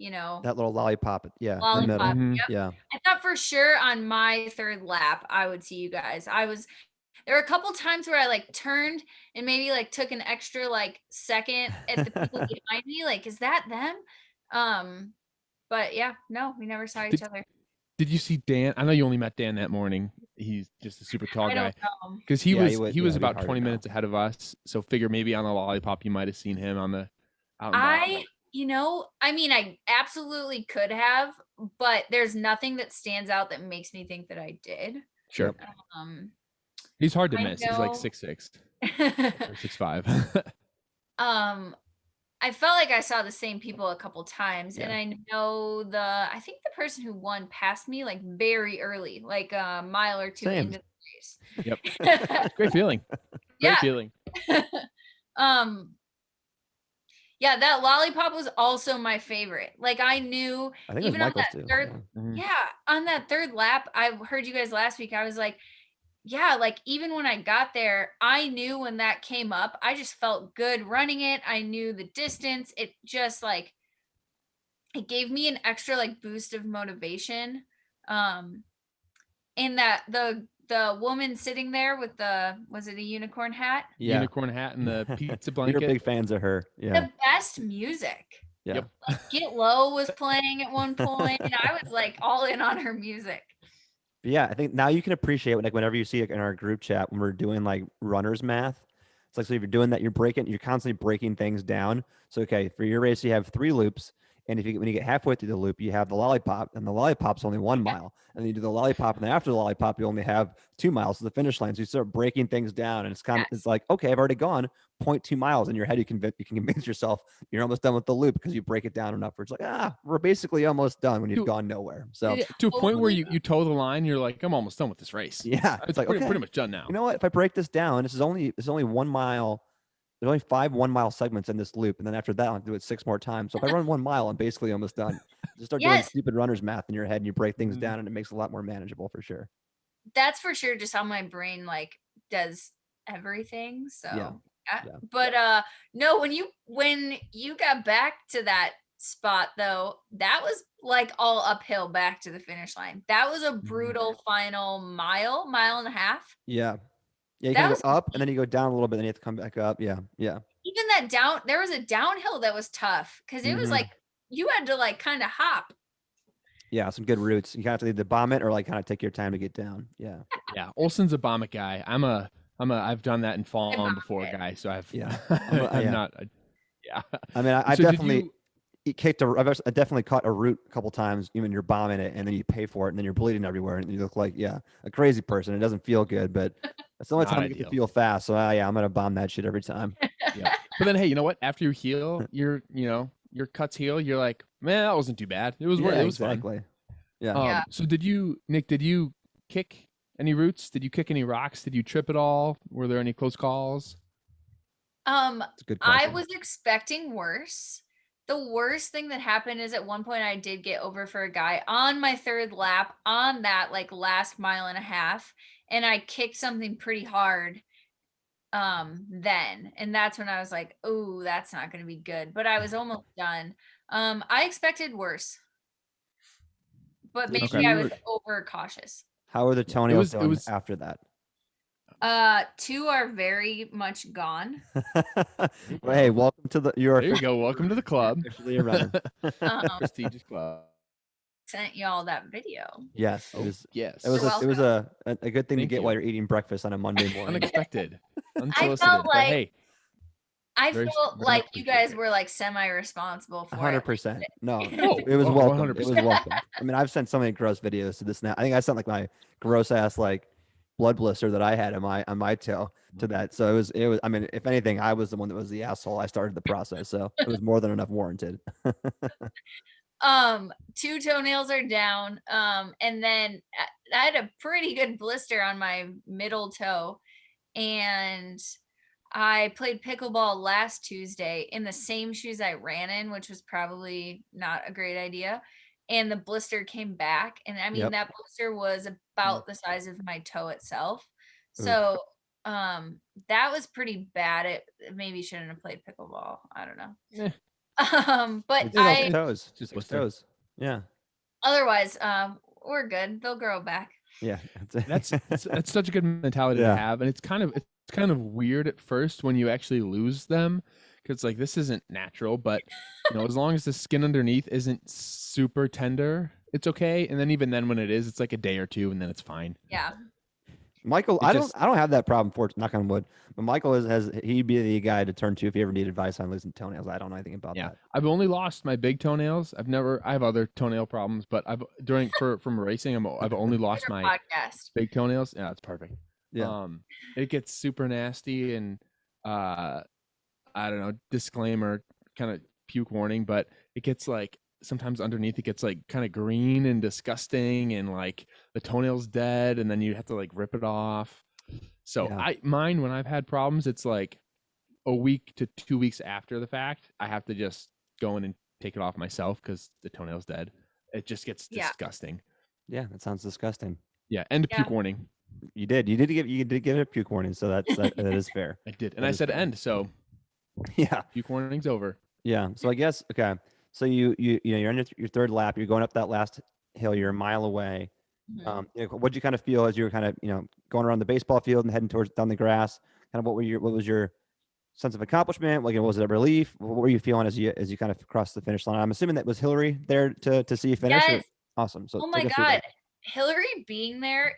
that little lollipop, in the middle. Lollipop, yep. Yeah. I thought for sure on my third lap I would see you guys. There were a couple times where I turned and maybe took an extra second at the people behind me, is that them? But yeah, no, we never saw each other. Did you see Dan? I know you only met Dan that morning. He's just a super tall I guy. don't know. Because he was about hard 20 to know. minutes ahead of us. So figure maybe on the lollipop you might have seen him on the out and about. I absolutely could have, but there's nothing that stands out that makes me think that I did. Sure. He's hard to miss. He's 6'6" or 6'5". I felt like I saw the same people a couple times, Yeah. and I know I think the person who won passed me very early, a mile or two Same. into the race. Yep. Great feeling. Great feeling. Yeah, that lollipop was also my favorite. I knew I think even it was on Michael's that too. third, Yeah. on that third lap, I heard you guys last week. I was like, yeah, even when I got there, I knew when that came up, I just felt good running it. I knew the distance. It just it gave me an extra boost of motivation. And that the woman sitting there with was it a unicorn hat? Yeah. Unicorn hat and the pizza We blanket. were big fans of her. Yeah. The best music. Yeah. Yep. Get Low was playing at one point, and I was all in on her music. But yeah, I think now you can appreciate whenever you see in our group chat when we're doing runners math, It's like, so if you're doing that, you're constantly breaking things down. So, okay, for your race, you have 3 loops. And when you get halfway through the loop, you have the lollipop, and the lollipop's only 1 mile. And then you do the lollipop, and then after the lollipop, you only have 2 miles to the finish line. So you start breaking things down, and it's like, okay, I've already gone 0.2 miles. In your head, you can convince yourself you're almost done with the loop because you break it down enough. Where it's like, we're basically almost done when you've gone nowhere. So to a point where you toe the line, you're like, I'm almost done with this race. yeah, it's like pretty much done now. You know what? If I break this down, it's only 1 mile. There's only 5 1-mile segments in this loop, and then after that, I'll have to do it 6 more times. So if I run 1 mile, I'm basically almost done. Just start doing stupid runner's math in your head, and you break things down, and it makes it a lot more manageable for sure. That's for sure just how my brain like does everything. So Yeah. But no, when you got back to that spot though, that was like all uphill back to the finish line. That was a brutal final mile and a half. Yeah. Yeah, you kind of go up and then you go down a little bit, then you have to come back up. Yeah. Yeah. Even that down, there was a downhill that was tough because it was like you had to like kind of hop. Yeah, some good routes. You have to either bomb it or like kind of take your time to get down. Yeah. Yeah. Olson's a bomb it guy. I've done that and fallen before, guy. So I've I'm not. Yeah. I mean, I definitely I definitely caught a route a couple times. Even you're bombing it, and then you pay for it, and then you're bleeding everywhere, and you look like a crazy person. It doesn't feel good, but that's the only time I get to feel fast. So I'm gonna bomb that shit every time. Yeah. But then hey, you know what? After you heal, your cuts heal. You're like, man, that wasn't too bad. It was it was exactly fun. Yeah. So did you, Nick? Did you kick any roots? Did you kick any rocks? Did you trip at all? Were there any close calls? That's a good I question. was expecting worse. The worst thing that happened is at one point I did get over for a guy on my 3rd lap on that like last mile and a half, and I kicked something pretty hard then, and that's when I was like, oh, that's not going to be good, but I was almost done. I expected worse, but maybe I was over cautious. How are the toenails doing after that? 2 are very much gone. Well, hey, welcome to the there you go. Welcome to the club. Officially a runner. Prestigious club. Sent y'all that video. Yes, it was. Yes, it was a good thing to get while you're eating breakfast on a Monday morning. Unexpected, I unsolicited. felt like, but hey, I felt like you guys were like semi-responsible for 100%. it. No, it was welcome. 100%. It was welcome. I mean, I've sent so many gross videos to this now. I think I sent like my gross ass like blood blister that I had on my toe to that. So it was. I mean, if anything, I was the one that was the asshole. I started the process, so it was more than enough warranted. 2 toenails are down. And then I had a pretty good blister on my middle toe, and I played pickleball last Tuesday in the same shoes I ran in, which was probably not a great idea. And the blister came back. And I mean, that blister was about the size of my toe itself. So that was pretty bad. It maybe shouldn't have played pickleball. I don't know. But toes. Just toes. Yeah. Otherwise, we're good. They'll grow back. Yeah. That's such a good mentality to have. And it's kind of weird at first when you actually lose them, because like this isn't natural, but as long as the skin underneath isn't super tender, it's okay. And then even then when it is, it's like a day or 2 and then it's fine. Yeah. Michael, I don't have that problem, for knock on wood, but Michael he'd be the guy to turn to if you ever need advice on losing toenails. I don't know anything about that. I've only lost my big toenails. I have other toenail problems, but from racing, I've only lost my big toenails. Yeah, it's perfect. Yeah. It gets super nasty, and I don't know, disclaimer, kind of puke warning, but it gets like sometimes underneath it gets like kind of green and disgusting, and like the toenail's dead, and then you have to like rip it off. So mine, when I've had problems, it's like a week to 2 weeks after the fact, I have to just go in and take it off myself because the toenail's dead. It just gets disgusting. Yeah, that sounds disgusting. Yeah, and puke warning. You did give it a puke warning, so that is fair. I did, and I said end, so yeah, puke warning's over. Yeah, so I guess okay. So you're on your 3rd lap. You're going up that last hill. You're a mile away. What did you kind of feel as you were kind of going around the baseball field and heading down the grass? Kind of what was your sense of accomplishment? Like, was it a relief? What were you feeling as you kind of crossed the finish line? I'm assuming that was Hillary there to see you finish. Yes. Awesome. So oh my god, Hillary being there,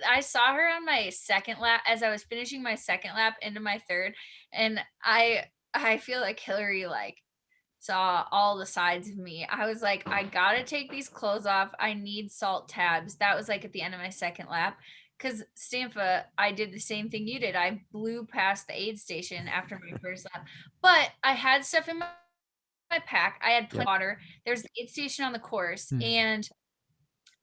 I saw her on my second lap as I was finishing my second lap into my third, and I feel like Hillary like saw all the sides of me. I was like, I gotta take these clothes off. I need salt tabs. That was like at the end of my second lap. Because Stampa, I did the same thing you did. I blew past the aid station after my first lap, but I had stuff in my pack. I had plenty of water. There's the aid station on the course, and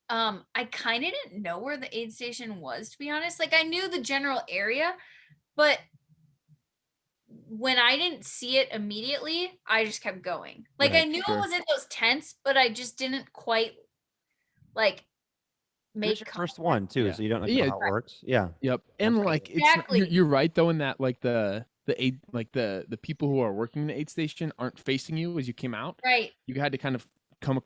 I kind of didn't know where the aid station was, to be honest. Like I knew the general area, but when I didn't see it immediately, I just kept going. Like I knew it was in those tents, but I just didn't quite like It's make your first one too, so you don't know how it works. Yeah. Yep. And like you're right though in that like the aid, like the people who are working the aid station aren't facing you as you came out. Right. You had to kind of come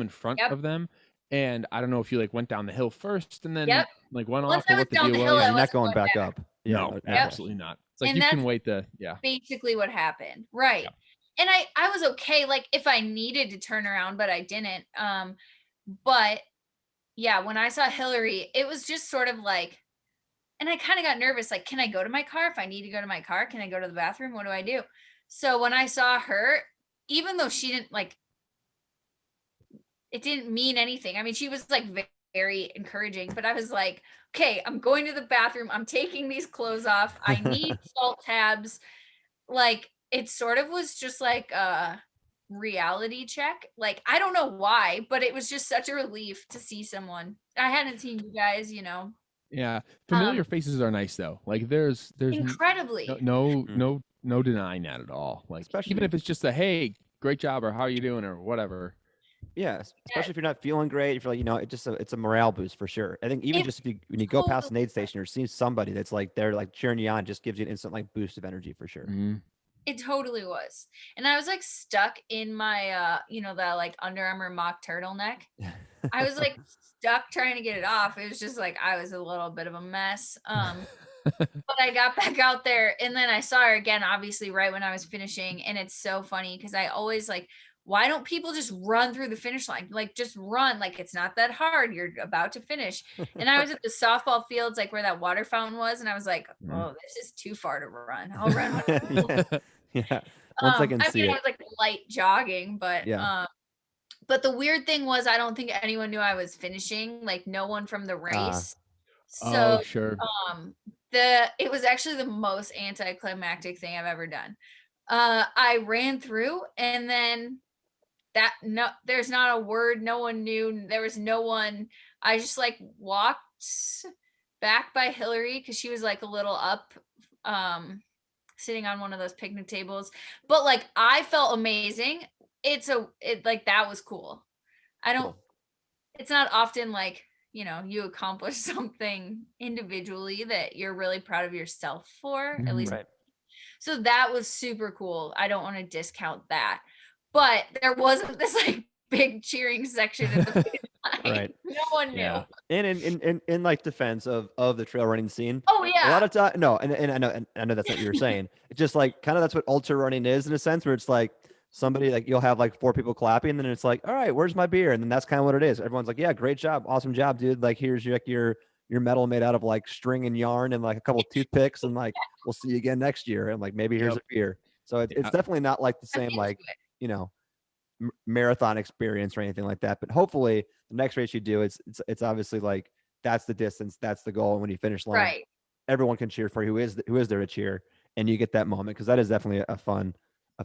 in front of them. And I don't know if you like went down the hill first and then like went off or what the deal was. Yeah, you're not going back up. Yeah, no, absolutely not. It's like and you can wait basically what happened. Right. Yep. And I was okay, like if I needed to turn around, but I didn't. But yeah, when I saw Hillary, it was just sort of like, and I kind of got nervous, like, can I go to my car? If I need to go to my car, can I go to the bathroom? What do I do? So when I saw her, even though she didn't like, it didn't mean anything. I mean, she was like very encouraging, but I was like, okay, I'm going to the bathroom. I'm taking these clothes off. I need salt tabs. Like it sort of was just like a reality check. Like, I don't know why, but it was just such a relief to see someone. I hadn't seen you guys, you know. Yeah. Familiar faces are nice though. Like there's incredibly no denying that at all. Like especially even if it's just a, hey, great job, or how are you doing, or whatever. Yeah, especially if you're not feeling great, if you're like, you know, it's a morale boost for sure. I think even just when you go past an aid station or see somebody that's like they're like cheering you on, just gives you an instant like boost of energy for sure. It totally was. And I was like stuck in my you know, the like Under Armour mock turtleneck. I was like stuck trying to get it off. It was just like I was a little bit of a mess. But I got back out there and then I saw her again, obviously right when I was finishing. And it's so funny because I always like, why don't people just run through the finish line? Like just run, like it's not that hard. You're about to finish. And I was at the softball fields, like where that water fountain was, and I was like, oh, this is too far to run. I'll run. Yeah. Once I can see it. I was like light jogging, but but the weird thing was I don't think anyone knew I was finishing, like no one from the race. So sure. It was actually the most anticlimactic thing I've ever done. I ran through and then there's not a word, no one knew, there was no one. I just like walked back by Hillary because she was like a little up sitting on one of those picnic tables, but like I felt amazing. Like that was cool. It's not often like, you know, you accomplish something individually that you're really proud of yourself for, at least. Right. So that was super cool. I don't want to discount that, but there wasn't this like big cheering section at the finish line. Right. No one knew. Yeah. And in like defense of the trail running scene. Oh yeah. A lot of time, no, and I know that's not what you were saying. It's just like kind of that's what ultra running is in a sense, where it's like somebody like you'll have like 4 people clapping, and then it's like, all right, where's my beer? And then that's kind of what it is. Everyone's like, yeah, great job, awesome job, dude. Like here's your medal made out of like string and yarn and like a couple of toothpicks, and like we'll see you again next year, and like maybe here's a beer. So it's definitely not like the same like you know marathon experience or anything like that. But hopefully the next race you do, it's obviously like that's the distance, that's the goal, and when you finish line, right, everyone can cheer for who is there to cheer, and you get that moment because that is definitely a fun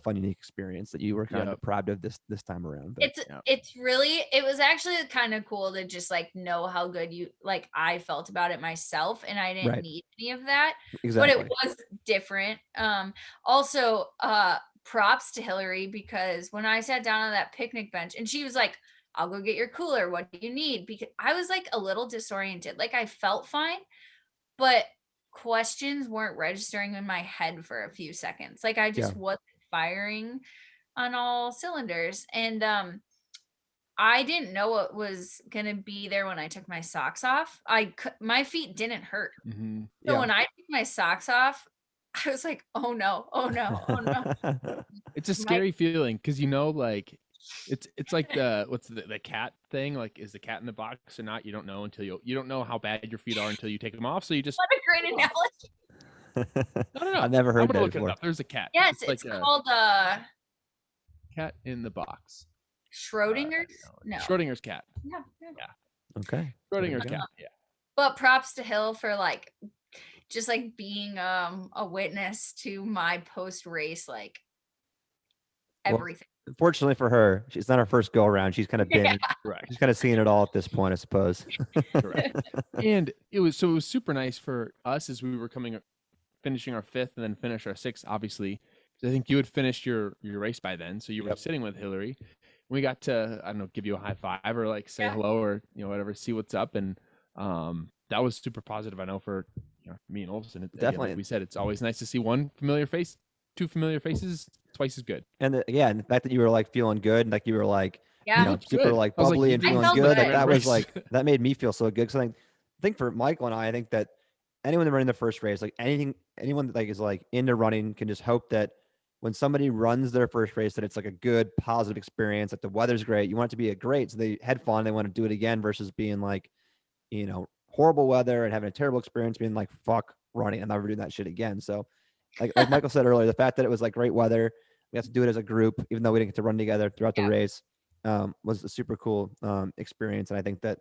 unique experience that you were kind of deprived of this time around. But, it was actually kind of cool to just like know how good I felt about it myself, and I didn't need any of that. Exactly. But it was different. Also props to Hillary, because when I sat down on that picnic bench and she was like, I'll go get your cooler, what do you need? Because I was like a little disoriented. Like I felt fine, but questions weren't registering in my head for a few seconds. Like I just wasn't firing on all cylinders. And I didn't know what was gonna be there when I took my socks off. My feet didn't hurt. So when I took my socks off, I was like, oh no, oh no, oh no. It's a scary feeling because you know, like It's like the cat thing. Like, is the cat in the box or not? You don't know until you don't know how bad your feet are until you take them off. So you just What a great analogy. no. I've never I'm heard gonna that look it before. up. There's a cat. Yes, It's like it's a called cat in the box. Schrodinger's. No. Schrodinger's cat. Yeah. Okay. There we Schrodinger's go. cat. Yeah. But props to Hill for like just like being a witness to my post race like Well, everything. Fortunately for her, it's not her first go around. She's kind of been, Correct. she's kind of seen it all at this point, I suppose. Correct. And it was super nice for us as we were finishing our 5th and then finish our 6th, obviously. I think you had finished your race by then, so you were sitting with Hillary. We got to, I don't know, give you a high five or like say hello or whatever, see what's up, and that was super positive. I know for me and Olsen, Definitely. Like we said, it's always nice to see one familiar face, 2 familiar faces, twice as good. And and the fact that you were like feeling good, and like you were like, super good. like I was like, bubbly you and did feeling good. good. I Like felt that was race. like that made me feel so good. Because I think for Michael and I think that anyone that running the first race, like anyone that like is like into running can just hope that when somebody runs their first race, that it's like a good, positive experience. Like the weather's great. You want it to be a great, so they had fun. They want to do it again versus being like, horrible weather and having a terrible experience, being like, fuck running, I'm never doing that shit again. So, like Michael said earlier, the fact that it was like great weather, we got to do it as a group, even though we didn't get to run together throughout the race, was a super cool experience. And I think that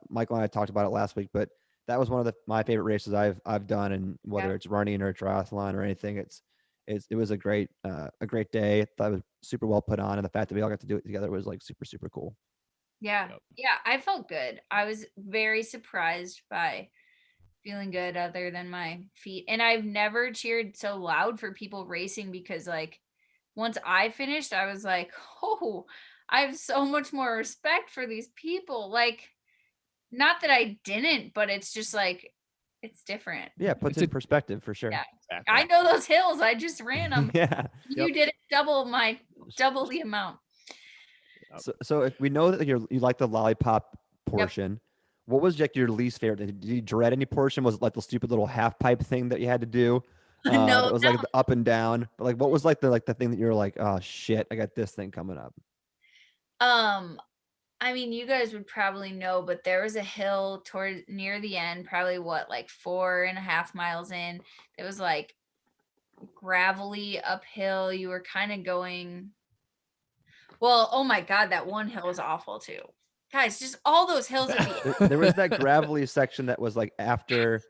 Michael and I talked about it last week, but that was one of my favorite races I've done, and whether it's running or triathlon or anything, it was a great day. I thought it was super well put on, and the fact that we all got to do it together was like super, super cool. Yeah. I felt good. I was very surprised by feeling good other than my feet. And I've never cheered so loud for people racing because like once I finished, I was like, oh, I have so much more respect for these people. Like, not that I didn't, but it's just like it's different. Yeah, it puts it in perspective for sure. Yeah. Exactly. I know those hills. I just ran them. Yeah. You did it double the amount. So if we know that you like the lollipop portion, what was like your least favorite? Did you dread any portion? Was it like the stupid little half pipe thing that you had to do? No, that was like the up and down. But like, what was like the thing that you're like, oh shit, I got this thing coming up. I mean, you guys would probably know, but there was a hill toward near the end, probably like 4.5 miles in. It was like gravelly uphill. You were kind of going. Well, oh my God, that one hill was awful too. Guys, just all those hills at the end. There was that gravelly section that was like after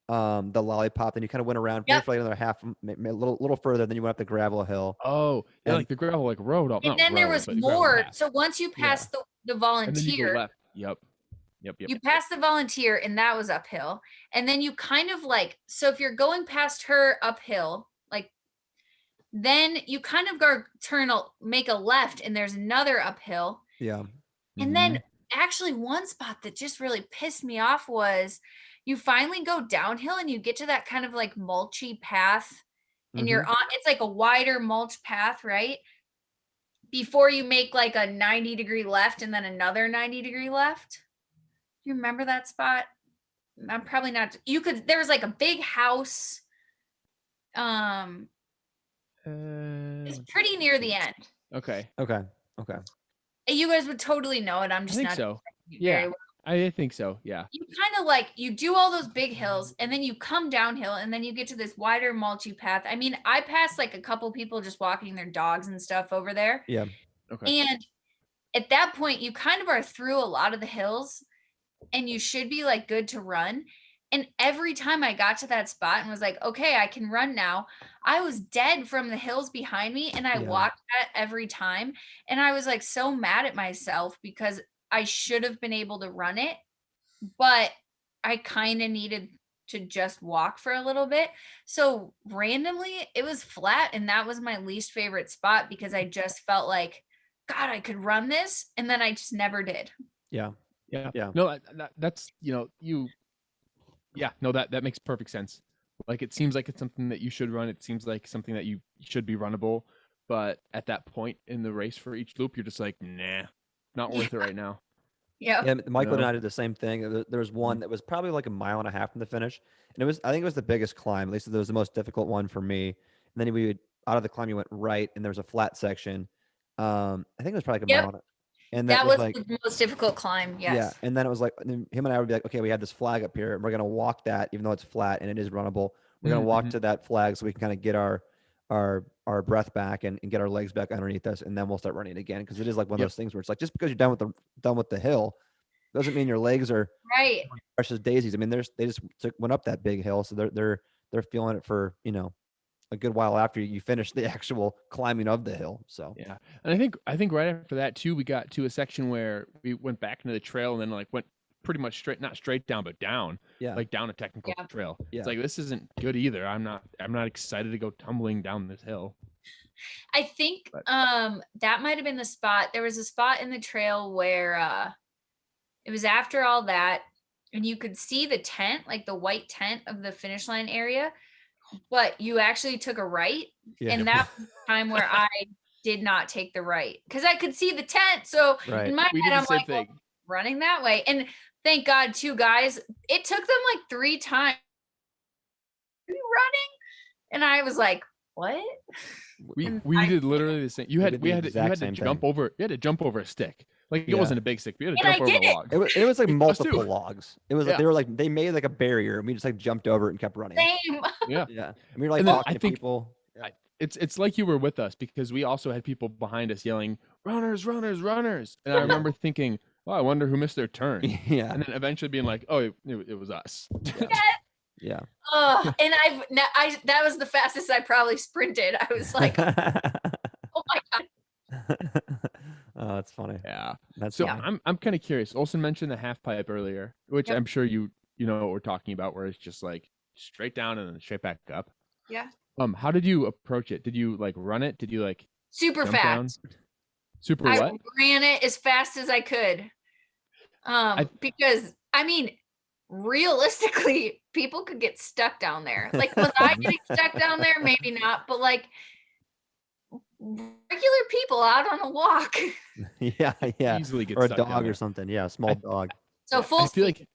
the lollipop, and you kind of went around maybe for like another half, a little further, then you went up the gravel hill. Oh, yeah, like the gravel like road up. And then there was more. So once you passed the volunteer, and then you go left. Yep. You passed the volunteer, and that was uphill. And then you kind of like, so if you're going past her uphill, like then you kind of go make a left, and there's another uphill. Yeah. And then actually one spot that just really pissed me off was you finally go downhill and you get to that kind of like mulchy path, and you're on, it's like a wider mulch path, right? Before you make like a 90-degree left and then another 90-degree left. Do you remember that spot? I'm probably not. There was like a big house. It's pretty near the end. Okay. You guys would totally know it. I'm just not. So. Yeah. I think so. Yeah. You kind of like, you do all those big hills and then you come downhill and then you get to this wider mulchy path. I mean, I passed like a couple people just walking their dogs and stuff over there. Yeah. Okay. And at that point, you kind of are through a lot of the hills and you should be like good to run. And every time I got to that spot and was like, okay, I can run now, I was dead from the hills behind me. And I walked that every time. And I was like so mad at myself because I should have been able to run it, but I kind of needed to just walk for a little bit. So randomly it was flat. And that was my least favorite spot because I just felt like, God, I could run this. And then I just never did. Yeah. No, that's, that makes perfect sense. Like, it seems like it's something that you should run. It seems like something that you should be runnable. But at that point in the race for each loop, you're just like, nah, not worth it right now. Yeah. Michael and I did the same thing. There was one that was probably like a mile and a half from the finish. And I think it was the biggest climb. At least it was the most difficult one for me. And then we would, out of the climb, you went right, and there was a flat section. I think it was probably like a Yep. mile. And that That was was like, the most difficult climb. yeah. Yes. And then it was like, him and I would be like, okay, we have this flag up here and we're going to walk that, even though it's flat and it is runnable. We're going to walk Mhm. to that flag so we can kind of get our breath back and get our legs back underneath us. And then we'll start running again. Cause it is like one of Yep. those things where it's like, just because you're done with the hill doesn't mean your legs are Right. fresh as daisies. I mean, they just went up that big hill. So they're feeling it for, a good while after you finish the actual climbing of the hill. So Yeah. And I think right after that too, we got to a section where we went back into the trail and then like went pretty much not straight down, but down, yeah, like down a technical Yeah. trail. Yeah. It's like, this isn't good either. I'm not excited to go tumbling down this hill. I think But- that might have been the spot. There was a spot in the trail where it was after all that, and you could see the tent, like the white tent of the finish line area, but you actually took a right. yeah, And that was the time where I did not take the right because I could see the tent. So right. in my We head, did the I'm same like, well, thing. running that way. And thank God, 2 guys, it took them like 3 times. Are you running? And I was like, what? And We did literally the same. You We had did we the had to, you exact had to same jump thing. over. You had to jump over a stick. Like it Yeah. wasn't a big stick. But you had to And jump I over did a it. log. It was like Us multiple too. logs. It was like Yeah. they made like a barrier and we just like jumped over it and kept running. Same. Yeah. Yeah. And we were like And then talking I to think- people. Yeah. It's like you were with us because we also had people behind us yelling, "Runners, runners, runners!" And I remember thinking, "Oh, I wonder who missed their turn." Yeah. And then eventually being like, "Oh, it was us." Yeah. Oh, and that was the fastest I probably sprinted. I was like, oh my God. Oh, that's funny. Yeah. That's So funny. I'm kind of curious. Olsen mentioned the half pipe earlier, which Yep. I'm sure you know what we're talking about, where it's just like straight down and then straight back up. Yeah. How did you approach it? Did you like run it? Did you like Super jump down? fast. Super I what? ran it as fast as I could. Because I mean, realistically, people could get stuck down there. Like, was I getting stuck down there? Maybe not, but like regular people out on a walk. Yeah. Yeah. Easily get Or a stuck down dog or there. something. Yeah. A small dog. So Yeah, full I feel speed. like,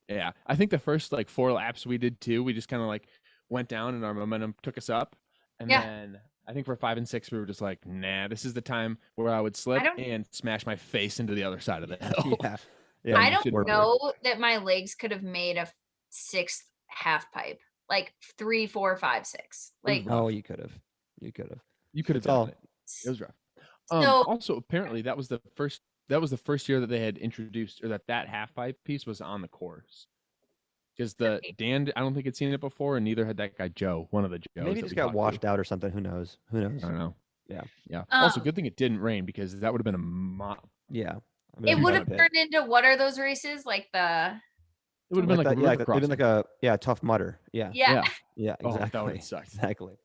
yeah, I think the first like 4 laps we did too, we just kind of like went down and our momentum took us up. And Yeah. then I think for 5 and 6, we were just like, nah, this is the time where I would slip don't- and smash my face into the other side of the hill. Yeah. Yeah. I you don't shouldn't worry. know that my legs could have made a 6th half pipe, like 3, 4, 5, 6. It was Like, rough. Oh, you could have. You could have. You could have It's all- done it. It was rough. so Also, apparently, that was the first year that they had introduced, or that half pipe piece was on the course. Because Dan, I don't think had seen it before, and neither had that guy Joe, one of the Joes. Maybe that just we got talked to. washed out or something. Who knows? Who knows? I don't know. Yeah. Yeah. Also, Um, good thing it didn't rain because that would have been a mop. Yeah. I it mean, that's would quite have a bit. turned into what are those races? Like the It would have been like a that, yeah, river it'd been like crossing. a tough mutter. Yeah. yeah. Yeah. Oh, that Exactly. would've sucked. Exactly.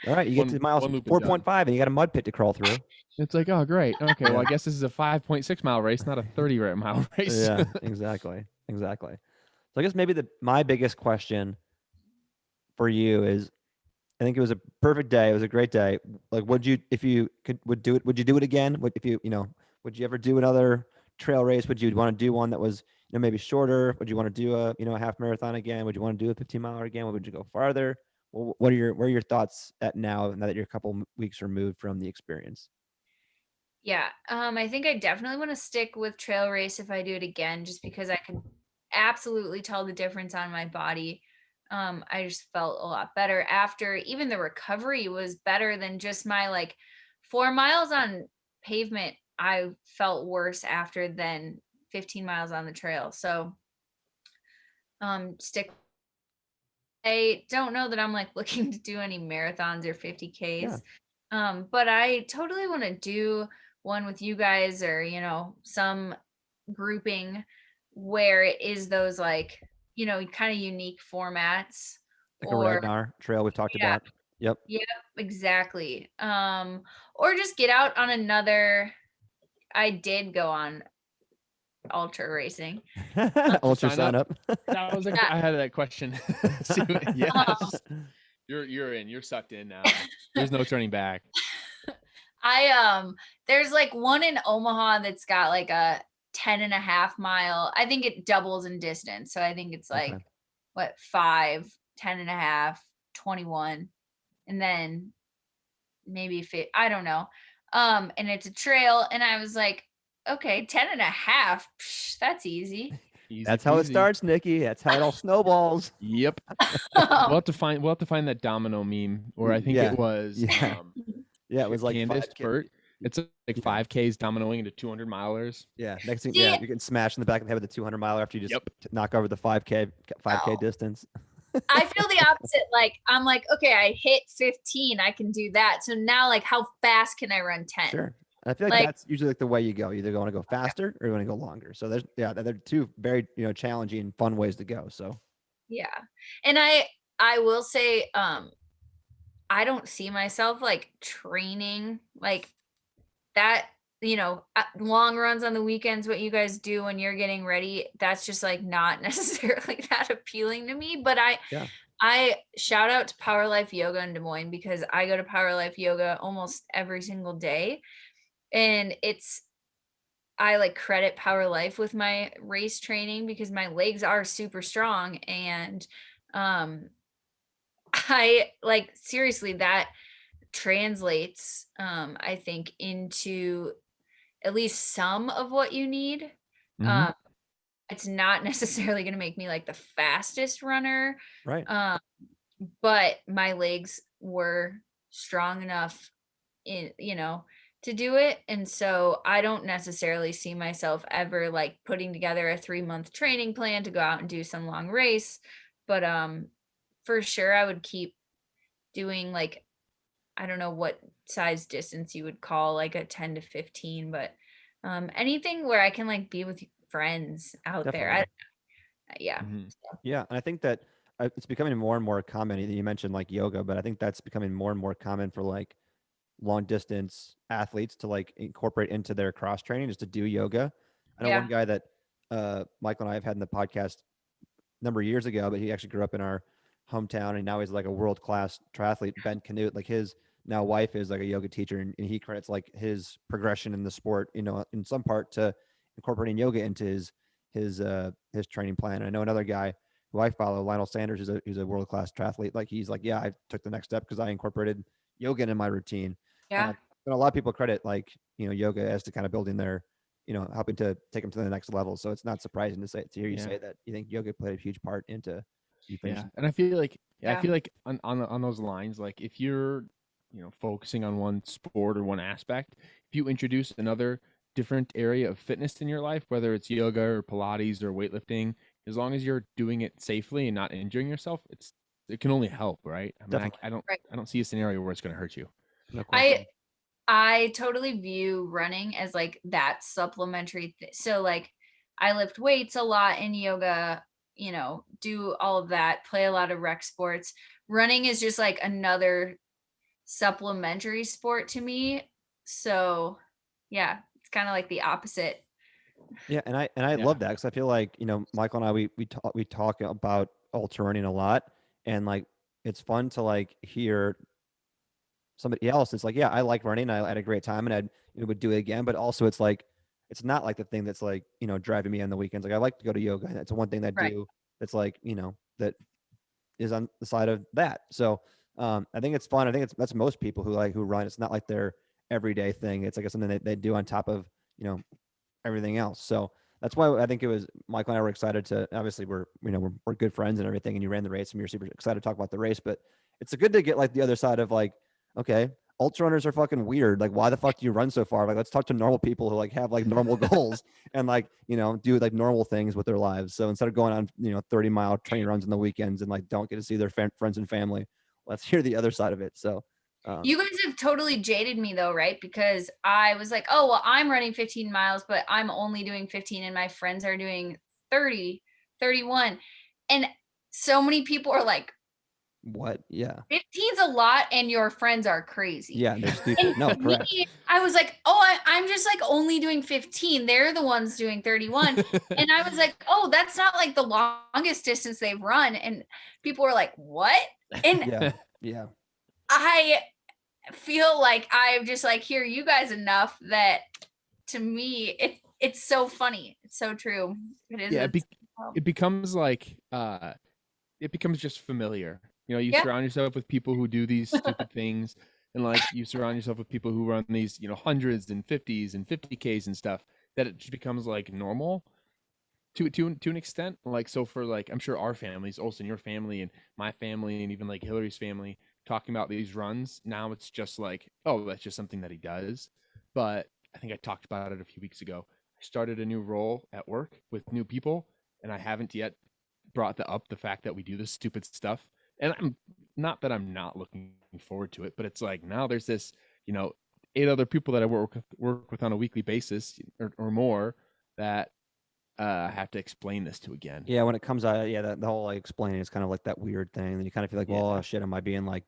All right. You get to miles one loop and done. 4.5 and you got a mud pit to crawl through. It's like, oh, great. Okay, well, Yeah. I guess this is a 5.6 mile race, not a 30 mile race. Yeah. Exactly. Exactly. So I guess maybe my biggest question for you is, I think it was a perfect day. It was a great day. Like, would you do it again? Would you ever do another trail race? Would you want to do one that was, maybe shorter? Would you want to do a half marathon again? Would you want to do a 15-miler again? Would you go farther? Well, where are your thoughts at now that you're a couple weeks removed from the experience? Yeah. I think I definitely want to stick with trail race if I do it again, just because I can absolutely tell the difference on my body. I just felt a lot better after. Even the recovery was better than just my like 4 miles on pavement. I felt worse after than 15 miles on the trail. So stick. I don't know that I'm like looking to do any marathons or 50Ks. But I totally want to do one with you guys or, some grouping where it is those like, kind of unique formats. Like a Ragnar trail we've talked about. Yep. Exactly. Or just get out on another. I did go on ultra racing. Ultra sign up. That was I had that question. Yes. You're in. You're sucked in now. There's no turning back. There's like one in Omaha that's got like a 10.5 mile. I think it doubles in distance. So I think it's like Okay. 5, 10.5, 21, and then maybe I don't know. And it's a trail. And I was like, okay, 10 and a half. That's easy. Easy That's how it peasy. starts, Nikki. That's how it all snowballs. Yep. We'll have to find that domino meme where I think Yeah. it was Yeah. Yeah, it was like Candace 5K. Burt. It's like 5Ks dominoing into 200 milers. Yeah, next thing, See, yeah, you're getting smashed in the back of the head with the 200 mile after you just Yep. knock over the 5K Oh. distance. I feel the opposite. Like, I'm like, okay, I hit 15. I can do that. So now, like, how fast can I run 10? Sure. And I feel like Like- that's usually like the way you go. You either want to go faster or you want to go longer. So there's, yeah, they're two very, challenging and fun ways to go. So Yeah. And I will say, I don't see myself like training like that, long runs on the weekends, what you guys do when you're getting ready, that's just like not necessarily that appealing to me. But Yeah. I shout out to Power Life Yoga in Des Moines because I go to Power Life Yoga almost every single day. And I like credit Power Life with my race training because my legs are super strong. And I like seriously that translates I think into at least some of what you need. Mhm. It's not necessarily going to make me like the fastest runner, right. but my legs were strong enough to do it. And so I don't necessarily see myself ever like putting together a 3-month training plan to go out and do some long race, but for sure I would keep doing like, I don't know what size distance you would call like a 10 to 15, but anything where I can like be with friends out there. Definitely. Yeah. Mhm. Yeah. And I think that it's becoming more and more common. You mentioned like yoga, but I think that's becoming more and more common for like long distance athletes to like incorporate into their cross training just to do yoga. I know Yeah. one guy that Michael and I have had in the podcast a number of years ago, but he actually grew up in our hometown and now he's like a world class triathlete. Ben Canute, like his now wife is like a yoga teacher, and he credits like his progression in the sport, in some part to incorporating yoga into his training plan. And I know another guy who I follow, Lionel Sanders, he's a world class triathlete. Like he's like, yeah, I took the next step because I incorporated yoga in my routine. Yeah. But a lot of people credit like yoga as to kind of building their helping to take them to the next level. So it's not surprising to hear you say that you think yoga played a huge part into you Yeah. finishing. And I feel like Yeah. on those lines, like if you're focusing on one sport or one aspect, if you introduce another different area of fitness in your life, whether it's yoga or Pilates or weightlifting, as long as you're doing it safely and not injuring yourself, it can only help, right? I mean, Definitely. Right. I don't see a scenario where it's going to hurt you. No question. I totally view running as like that supplementary so like I lift weights a lot in yoga, do all of that, play a lot of rec sports. Running is just like another supplementary sport to me. So yeah, it's kind of like the opposite. Yeah, and I Yeah. love that because I feel like Michael and I we talk about ultra running a lot, and like it's fun to like hear somebody else. It's like, yeah, I like running. I had a great time, and I would do it again. But also, it's like it's not like the thing that's like driving me on the weekends. Like I like to go to yoga, and that's one thing that I Right. do that's like that is on the side of that. So I think it's fun. I think that's most people who run. It's not like their everyday thing. It's like something that they do on top of everything else. So that's why I think it was Michael and I were excited to. Obviously, we're good friends and everything. And you ran the race, and we were super excited to talk about the race. But it's good to get like the other side of like, okay, ultra runners are fucking weird. Like, why the fuck do you run so far? Like, let's talk to normal people who like have like normal goals and like do like normal things with their lives. So instead of going on 30-mile training runs on the weekends and like don't get to see their friends and family, let's hear the other side of it. So. You guys have totally jaded me though, right? Because I was like, oh, well, I'm running 15 miles, but I'm only doing 15 and my friends are doing 30, 31. And so many people are like, what? Yeah. 15's a lot and your friends are crazy. Yeah, they're stupid. And No, correct. me, I was like, oh, I'm just like only doing 15. They're the ones doing 31. And I was like, oh, that's not like the longest distance they've run. And people were like, what? And Yeah. I feel like I've just like hear you guys enough that to me it's so funny. It's so true. It is. Yeah, it becomes like it becomes just familiar. You Yeah. surround yourself with people who do these stupid things. and like you surround yourself with people who run these, hundreds and 50s and 50Ks and stuff, that it just becomes like normal to an extent. Like, so for like, I'm sure our families, Olsen, your family and my family and even like Hillary's family, talking about these runs, now it's just like, oh, that's just something that he does. But I think I talked about it a few weeks ago. I started a new role at work with new people, and I haven't yet brought up the fact that we do this stupid stuff. And I'm not that I'm not looking forward to it, but it's like now there's this, 8 other people that I work with on a weekly basis or more that have to explain this to again. Yeah, when it comes out, yeah, the whole like explaining is kind of like that weird thing. And you kind of feel like, well, Yeah. oh, shit, am I being like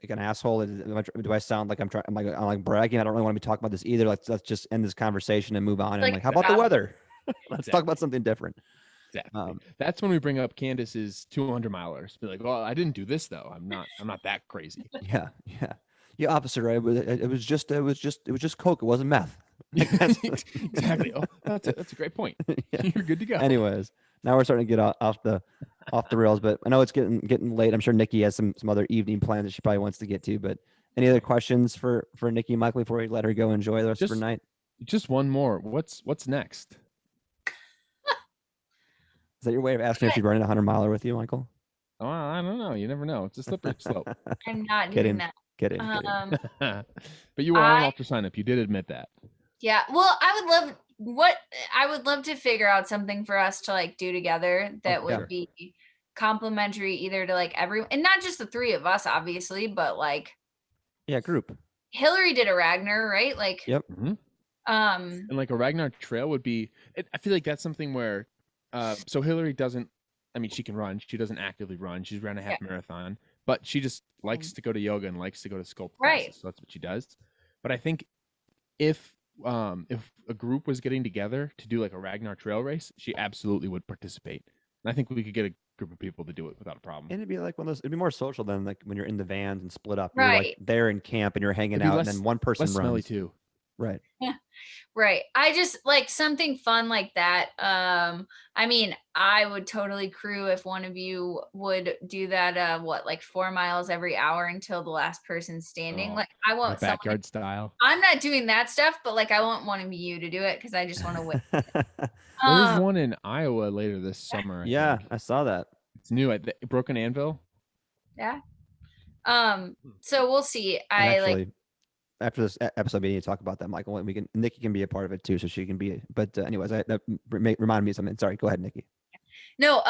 an asshole? Do I sound like I'm like bragging? I don't really want to be talking about this either. Let's just end this conversation and move on. And I'm Like, like, how about the stop. weather? Let's talk Exactly. about something different. Exactly. That's when we bring up Candace's 200 milers. Be like, well, I didn't do this though. I'm not that crazy. Yeah, yeah. Yeah, officer, it was just coke. It wasn't meth. Like, Exactly. Oh, that's a great point. Yeah. You're good to go. Anyways, now we're starting to get off the rails, but I know it's getting late. I'm sure Nikki has some other evening plans that she probably wants to get to. But any other questions for Nikki and Michael before we let her go enjoy the rest of her night? Just one more. What's next? Is that your way of asking if she's running a 100-miler with you, Michael? Oh, I don't know. You never know. It's a slippery slope. I'm not doing Kidding. that. Kidding. But you were on Ultra Sign Up. You did admit that. Yeah. Well, I would love to figure out something for us to like do together that would be complimentary either to like everyone, and not just the three of us, obviously, but like group. Hillary did a Ragnar, right? Like, yep. Mm-hmm. And like a Ragnar trail would be, I feel like that's something where, so Hillary doesn't, I mean, she can run. She doesn't actively run. She's ran a half marathon, but she just likes to go to yoga and likes to go to sculpt classes. So that's what she does. But I think if a group was getting together to do like a Ragnar trail race, she absolutely would participate. And I think we could get a group of people to do it without a problem. And it'd be like one of those, it'd be more social than like when you're in the vans and split up. Right. You're like there in camp and you're hanging out, and then one person less runs. Smelly too. Right. Right. I just like something fun like that. I mean, I would totally crew if one of you would do that, like 4 miles every hour until the last person's standing. Like I want backyard style. I'm not doing that stuff, but like I want one of you to do it because I just want to win. There's one in Iowa later this summer. I saw that. It's new at Broken Anvil. Yeah. So we'll see. After this episode, we need to talk about that, Michael. And Nikki can be a part of it too, so she can be. But anyways, that reminded me of something. Sorry, go ahead, Nikki. No,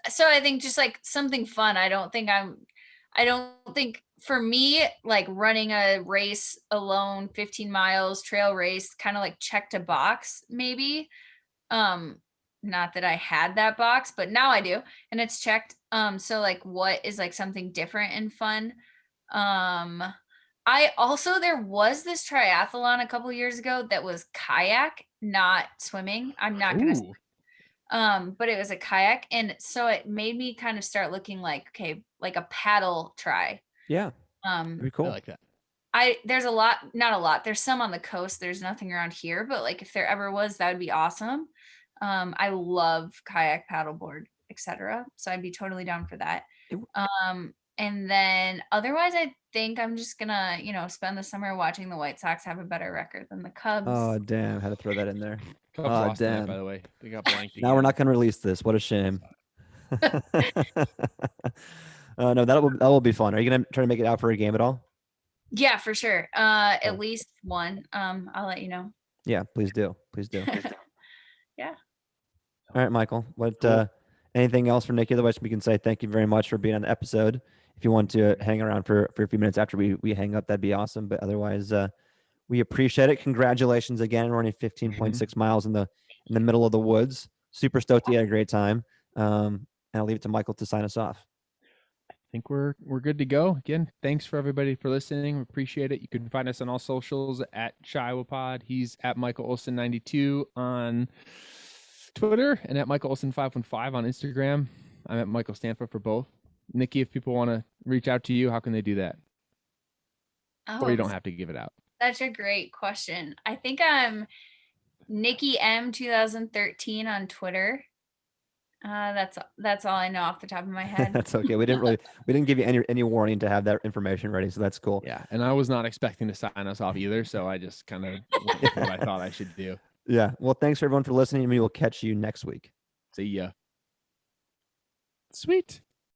so I think just like something fun. I don't think for me, like running a race alone, 15 miles trail race, kind of like checked a box, maybe. Not that I had that box, but now I do, and it's checked. So like, what is like something different and fun? There was this triathlon a couple years ago that was kayak, not swimming. I'm not gonna swim. But it was a kayak, and so it made me kind of start looking like, okay, like a paddle try. Yeah. Pretty cool. I like that. There's not a lot. There's some on the coast. There's nothing around here, but like if there ever was, that would be awesome. I love kayak, paddleboard, etc. So I'd be totally down for that. And then otherwise, I think I'm just gonna, spend the summer watching the White Sox have a better record than the Cubs. Oh damn! Had to throw that in there. Cubs lost tonight, by the way. They got blanked again. Now we're not gonna release this. What a shame. No, that will be fun. Are you gonna try to make it out for a game at all? Yeah, for sure. At least one. I'll let you know. Yeah, please do. Please do. Yeah. All right, Michael. Anything else for Nikki? Otherwise, we can say thank you very much for being on the episode. If you want to hang around for a few minutes after we hang up, that'd be awesome. But otherwise, we appreciate it. Congratulations again, running 15.6 miles in the middle of the woods. Super stoked you had a great time. And I'll leave it to Michael to sign us off. I think we're good to go. Again, thanks for everybody for listening. We appreciate it. You can find us on all socials at Chiowa Pod. He's at Michael Olsen 92 on Twitter and at Michael Olsen 515 on Instagram. I'm at Michael Stanford for both. Nikki, if people want to reach out to you, how can they do that? Or you don't have to give it out. That's a great question. I think I'm Nikki M 2013 on Twitter. That's all I know off the top of my head. That's okay. We didn't give you any warning to have that information ready, so that's cool. Yeah, and I was not expecting to sign us off either, so I just kind of went with what I thought I should do. Yeah. Well, thanks everyone for listening, and we will catch you next week. See ya. Sweet.